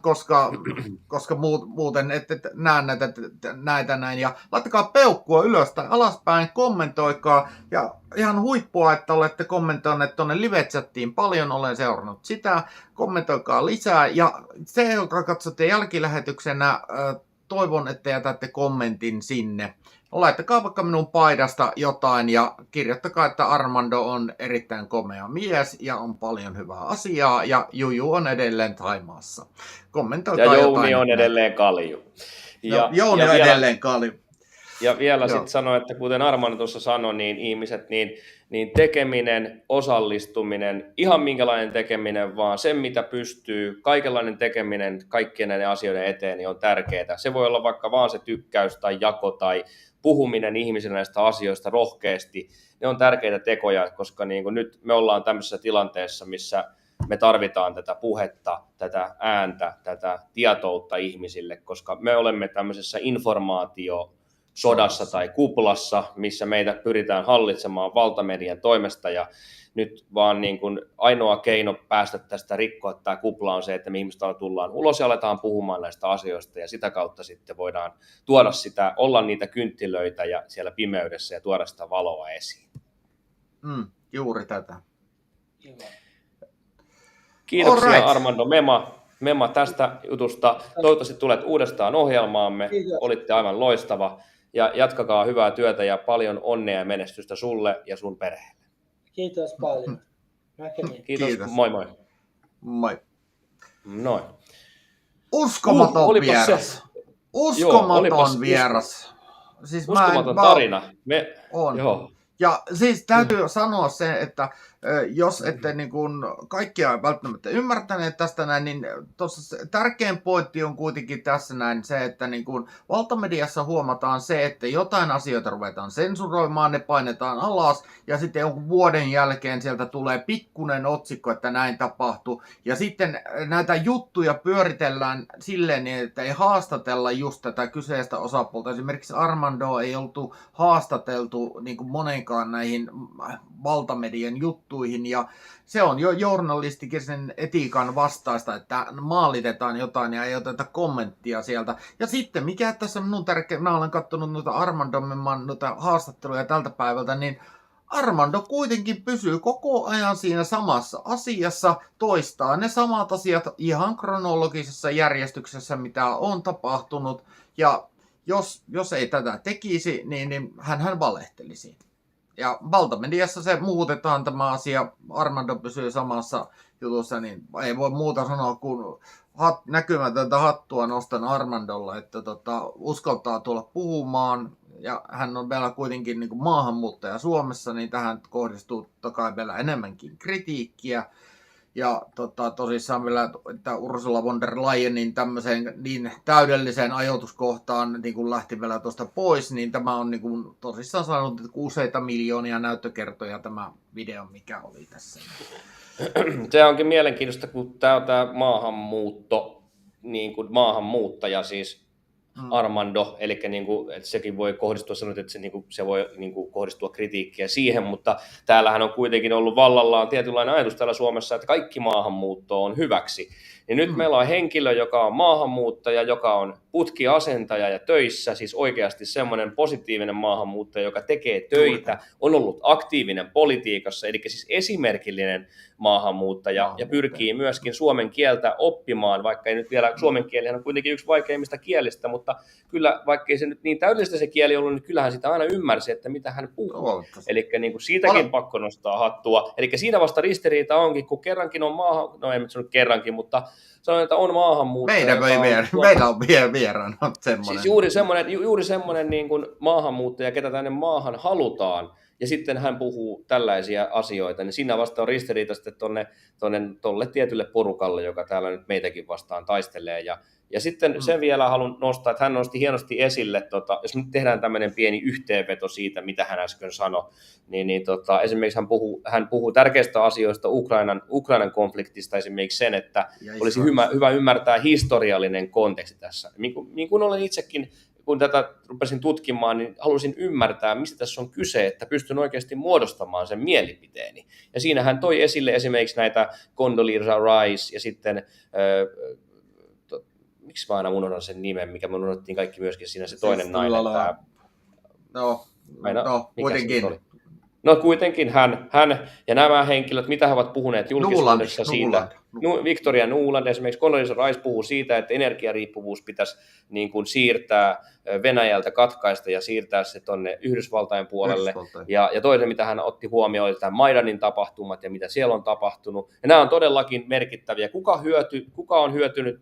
koska muuten ette näe näitä näin. Ja laittakaa peukkua ylös tai alaspäin, kommentoikaa. Ja ihan huippua, että olette kommentoineet tuonne live-chattiin paljon, olen seurannut sitä. Kommentoikaa lisää. Ja se, joka katsotte jälkilähetyksenä, toivon, että jätätte kommentin sinne. Laittakaa vaikka minun paidasta jotain ja kirjoittakaa, että Armando on erittäin komea mies ja on paljon hyvää asiaa ja Juju on edelleen Thaimaassa. Kommentoikaa ja jotain. Jouni on edelleen kalju. Jouni on edelleen kalju. Ja vielä sitten sanoa, että kuten Armando tuossa sanoi, niin ihmiset, niin tekeminen, osallistuminen, ihan minkälainen tekeminen vaan, sen mitä pystyy, kaikenlainen tekeminen kaikkien näiden asioiden eteen niin on tärkeää. Se voi olla vaikka vaan se tykkäys tai jako tai puhuminen ihmisille näistä asioista rohkeasti. Ne on tärkeitä tekoja, koska niin kuin nyt me ollaan tämmöisessä tilanteessa, missä me tarvitaan tätä puhetta, tätä ääntä, tätä tietoutta ihmisille, koska me olemme tämmöisessä informaatiosodassa tai kuplassa, missä meitä pyritään hallitsemaan valtamedian toimesta, ja nyt vaan niin kuin ainoa keino päästä tästä rikkoa tämä kupla on se, että me ihmiset tullaan ulos ja aletaan puhumaan näistä asioista, ja sitä kautta sitten voidaan tuoda sitä, olla niitä kynttilöitä ja siellä pimeydessä ja tuoda sitä valoa esiin. Juuri tätä. Kiitoksia right. Armando Mema tästä jutusta. Toivottavasti tulet uudestaan ohjelmaamme. Kiitos. Olitte aivan loistava. Ja jatkakaa hyvää työtä ja paljon onnea ja menestystä sulle ja sun perheelle. Kiitos paljon. Kiitos. Moi moi. Moi. Noin. Uskomaton vieras. Uskomaton vieras. Siis uskomaton tarina. On. Joo. Ja siis täytyy sanoa se, että jos ette niin kuin kaikkia välttämättä ymmärtäneet tästä näin, niin tuossa tärkein pointti on kuitenkin tässä näin se, että niin kuin valtamediassa huomataan se, että jotain asioita ruvetaan sensuroimaan, ne painetaan alas ja sitten jonkun vuoden jälkeen sieltä tulee pikkunen otsikko, että näin tapahtuu. Ja sitten näitä juttuja pyöritellään silleen, että ei haastatella just tätä kyseistä osapuolta. Esimerkiksi Armandoa ei oltu haastateltu niin kuin monenkaan näihin valtamedian juttuihin, ja se on jo journalistikisen etiikan vastaista, että maalitetaan jotain ja ei oteta kommenttia sieltä. Ja sitten mikä tässä minun tärkeä, mä olen katsonut noita Armando Meman noita haastatteluja tältä päivältä, niin Armando kuitenkin pysyy koko ajan siinä samassa asiassa, toistaa ne samat asiat ihan kronologisessa järjestyksessä, mitä on tapahtunut, ja jos ei tätä tekisi, niin hän valehtelisi. Ja valtamediassa se muutetaan tämä asia, Armando pysyy samassa jutussa, niin ei voi muuta sanoa kuin näkymätöntä hattua nostan Armandolla, että uskaltaa tulla puhumaan, ja hän on vielä kuitenkin niin kuin maahanmuuttaja Suomessa, niin tähän kohdistuu toki vielä enemmänkin kritiikkiä. Ja tosissaan vielä, että Ursula Von der Leyenin tämmöiseen niin täydelliseen ajoituskohtaan niin kun lähti vielä tuosta pois, niin tämä on niin kun tosissaan saanut useita miljoonia näyttökertoja tämä video, mikä oli tässä. Se onkin mielenkiintoista, kun tämä on tämä maahanmuutto, niin kuin maahanmuuttaja siis Armando, eli niin kuin, että sekin voi kohdistua, sanoit, että se voi niin kuin kohdistua kritiikkiä siihen, mutta täällähän on kuitenkin ollut vallallaan tietynlainen ajatus täällä Suomessa, että kaikki maahanmuutto on hyväksi. Ja nyt meillä on henkilö, joka on maahanmuuttaja, joka on putkiasentaja ja töissä, siis oikeasti semmoinen positiivinen maahanmuuttaja, joka tekee töitä, on ollut aktiivinen politiikassa, eli siis esimerkillinen maahanmuuttaja ja pyrkii myöskin suomen kieltä oppimaan, vaikka ei nyt vielä, suomen kieli on kuitenkin yksi vaikeimmista kielistä, mutta kyllä vaikka ei se nyt niin täydellistä se kieli ollut, niin kyllähän sitä aina ymmärsi, että mitä hän puhuu. Eli niin kuin siitäkin pakko nostaa hattua. Eli siinä vasta ristiriita onkin, kun kerrankin on no en nyt sano kerrankin, mutta sanon, että on maahanmuuttaja. Meillä on vieraan semmoinen. Siis juuri semmoinen niin kuin maahanmuuttaja, ketä tänne maahan halutaan, ja sitten hän puhuu tällaisia asioita, niin siinä vasta on ristiriita sitten tolle tietylle porukalle, joka täällä nyt meitäkin vastaan taistelee. Ja sitten sen vielä haluan nostaa, että hän nosti hienosti esille, jos nyt tehdään tämmöinen pieni yhteenveto siitä, mitä hän äsken sanoi, niin esimerkiksi hän puhuu tärkeistä asioista Ukrainan konfliktista, esimerkiksi sen, että olisi hyvä ymmärtää historiallinen konteksti tässä. Niin kuin olen itsekin, kun tätä rupesin tutkimaan, niin halusin ymmärtää, mistä tässä on kyse, että pystyn oikeasti muodostamaan sen mielipiteeni. Ja siinä hän toi esille esimerkiksi näitä Condoleezza Rice ja sitten miksi mä aina unohdan sen nimen, mikä me unohdettiin kaikki myöskin siinä se toinen nainen. Kuitenkin. No kuitenkin hän ja nämä henkilöt, mitä he ovat puhuneet julkisuudessa siitä. Victoria Nuland, esimerkiksi Condoleezza Rice puhuu siitä, että energiariippuvuus pitäisi niin kuin siirtää Venäjältä, katkaista ja siirtää se tuonne Yhdysvaltain puolelle. Ja toinen, mitä hän otti huomioon, oli tämä Maidanin tapahtumat ja mitä siellä on tapahtunut. Ja nämä on todellakin merkittäviä. Kuka on hyötynyt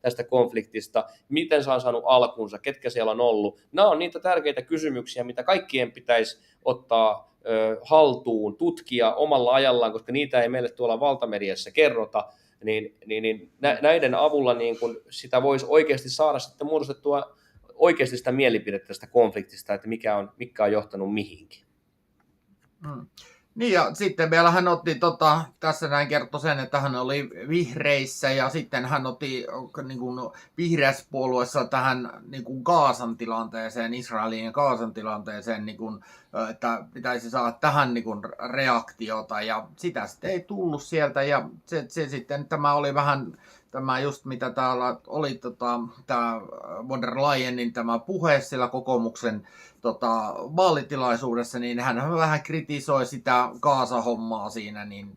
tästä konfliktista, miten se on saanut alkunsa, ketkä siellä on ollut. Nämä on niitä tärkeitä kysymyksiä, mitä kaikkien pitäisi ottaa haltuun, tutkia omalla ajallaan, koska niitä ei meille tuolla valtamediassa kerrota, niin näiden avulla niin kun sitä voisi oikeasti saada sitten muodostettua oikeasti sitä mielipidettä tästä konfliktista, että mikä on johtanut mihinkin. Niin ja sitten vielä hän otti, tässä näin kertoi sen, että hän oli vihreissä ja sitten hän otti niin kuin vihreässä puolueessa tähän niin kuin Gazan tilanteeseen, Israelin ja Gazan tilanteeseen, niin kuin, että pitäisi saada tähän niin kuin reaktiota ja sitä sitten ei tullut sieltä ja se sitten tämä oli vähän tämä just mitä täällä oli tämä Von der Leyenin tämä puhe siellä kokoomuksen vaalitilaisuudessa, niin hän vähän kritisoi sitä Gaza-hommaa siinä, niin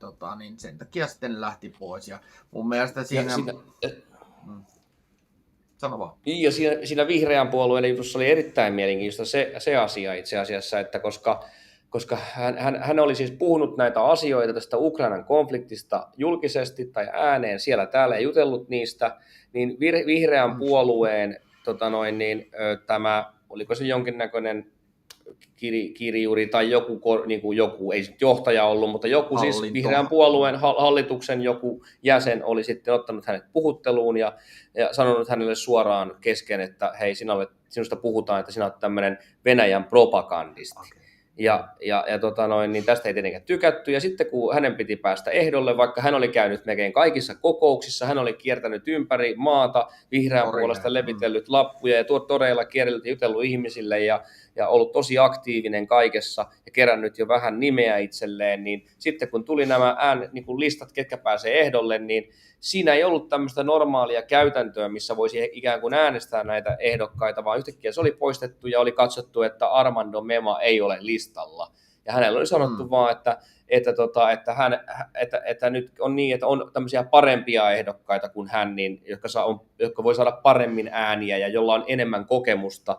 sen takia sitten lähti pois. Ja mun mielestä siinä... Sano vaan. Ja siinä vihreän puolueen jutussa oli erittäin mielenkiintoista se asia itse asiassa, että koska hän oli siis puhunut näitä asioita tästä Ukrainan konfliktista julkisesti tai ääneen siellä täällä ja jutellut niistä, niin vihreän puolueen tämä, oliko se jonkinnäköinen kirjuri tai joku, ei sit johtaja ollut, mutta joku siis vihreän puolueen hallituksen joku jäsen oli sitten ottanut hänet puhutteluun ja sanonut hänelle suoraan kesken, että hei, sinusta puhutaan, että sinä olet tämmöinen Venäjän propagandisti. Okay. Niin tästä ei tietenkään tykätty, ja sitten kun hänen piti päästä ehdolle, vaikka hän oli käynyt melkein kaikissa kokouksissa, hän oli kiertänyt ympäri maata, vihreän puolesta levitellyt lappuja ja toreilla kierrellyt ja jutellut ihmisille ja ollut tosi aktiivinen kaikessa ja kerännyt jo vähän nimeä itselleen, niin sitten kun tuli nämä niin kuin listat, ketkä pääsee ehdolle, niin siinä ei ollut tämmöistä normaalia käytäntöä, missä voisi ikään kuin äänestää näitä ehdokkaita, vaan yhtäkkiä se oli poistettu ja oli katsottu, että Armando Mema ei ole listalla. Ja hänellä oli sanottu vaan, että nyt on niin, että on tämmöisiä parempia ehdokkaita kuin hän, niin, jotka voi saada paremmin ääniä ja jolla on enemmän kokemusta.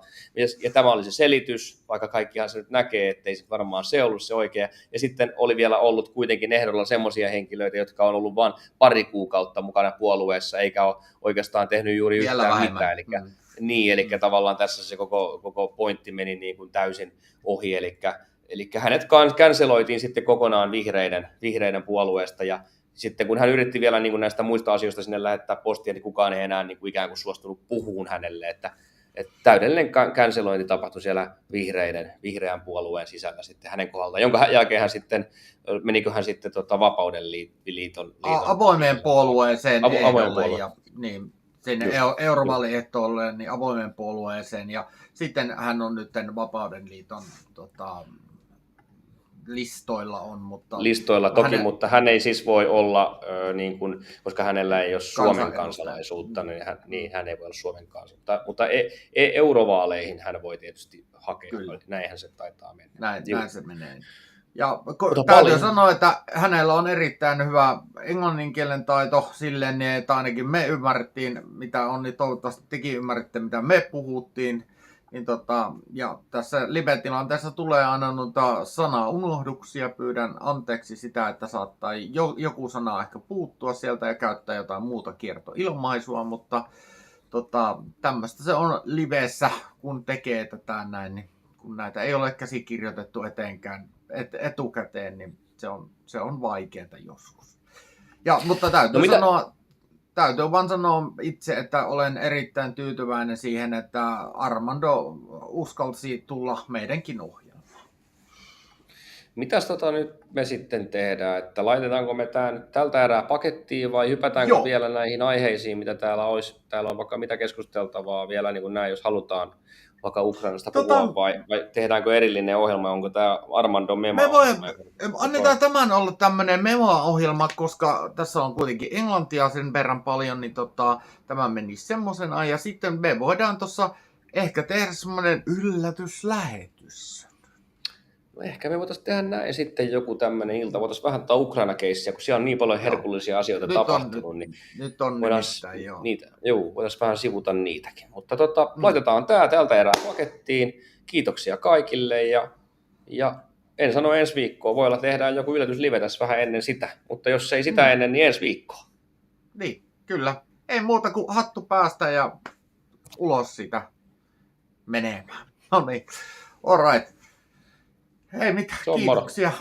Ja tämä oli se selitys, vaikka kaikkihan se nyt näkee, että ei varmaan se ollut se oikea. Ja sitten oli vielä ollut kuitenkin ehdolla semmoisia henkilöitä, jotka on ollut vain pari kuukautta mukana puolueessa, eikä ole oikeastaan tehnyt juuri yhtään mitään. Eli tavallaan tässä se koko pointti meni niin kuin täysin ohi, Eli hänet canceloitiin sitten kokonaan vihreiden puolueesta, ja sitten kun hän yritti vielä niin kuin näistä muista asioista sinne lähettää postia, niin kukaan ei enää niin kuin ikään kuin suostunut puhumaan hänelle, että täydellinen cancelointi tapahtui siellä vihreän puolueen sisällä sitten hänen kohdaltaan, jonka jälkeen hän sitten, menikö hän sitten Vapauden liiton avoimeen puolueeseen ehdolle, ja niin, sinne eurovaaliehtoolle, niin avoimeen puolueeseen, ja sitten hän on nyt Vapauden liiton listoilla on. Mutta listoilla toki, mutta hän ei siis voi olla, niin kuin, koska hänellä ei ole Suomen kansalaisuutta, niin hän ei voi olla Suomen kansalaisuutta. Mutta eurovaaleihin hän voi tietysti hakea. Kyllä. Näinhän se taitaa mennä. Näin se menee. Ja täytyy sanoa, että hänellä on erittäin hyvä englannin kielen taito silleen, että ainakin me ymmärrettiin, mitä on, niin toivottavasti tekin ymmärrätte, mitä me puhuttiin. Niin ja tässä live-tilanteessa tulee aina noita sanaunohduksia. Pyydän anteeksi sitä, että saattaa joku sana ehkä puuttua sieltä ja käyttää jotain muuta kiertoilmaisua, mutta tämmöistä se on livessä, kun tekee tätä näin, niin kun näitä ei ole käsikirjoitettu etukäteen, niin se on vaikeaa joskus. Mutta täytyy vaan sanoa itse, että olen erittäin tyytyväinen siihen, että Armando uskalsi tulla meidänkin ohjelmaan. Mitäs nyt me sitten tehdään, että laitetaanko me tältä erää pakettiin vai hypätäänkö vielä näihin aiheisiin, mitä täällä on vaikka mitä keskusteltavaa vielä niin kuin näin, jos halutaan vaikka Ukrainasta puhua vai tehdäänkö erillinen ohjelma, onko tämä Armando Mema? Annetaan tämän olla tämmöinen Mema-ohjelma, koska tässä on kuitenkin englantia sen verran paljon, niin tämä menisi semmosena. Ja sitten me voidaan tuossa ehkä tehdä semmoinen yllätyslähetys. No ehkä me voitaisiin tehdä näin sitten joku tämmöinen ilta, voitaisiin vähän ottaa Ukraina-keissiä, kun siellä on niin paljon herkullisia asioita tapahtunut. Nyt on nimittäin, joo. Voitaisiin vähän sivuta niitäkin. Mutta laitetaan tämä tältä erää pakettiin. Kiitoksia kaikille ja en sano ensi viikkoa. Voi olla tehdään joku yllätyslive tässä vähän ennen sitä, mutta jos ei sitä ennen, niin ensi viikkoa. Niin, kyllä. Ei muuta kuin hattu päästä ja ulos sitä menemään. No niin, all right. Hei, mitä? Kiitoksia.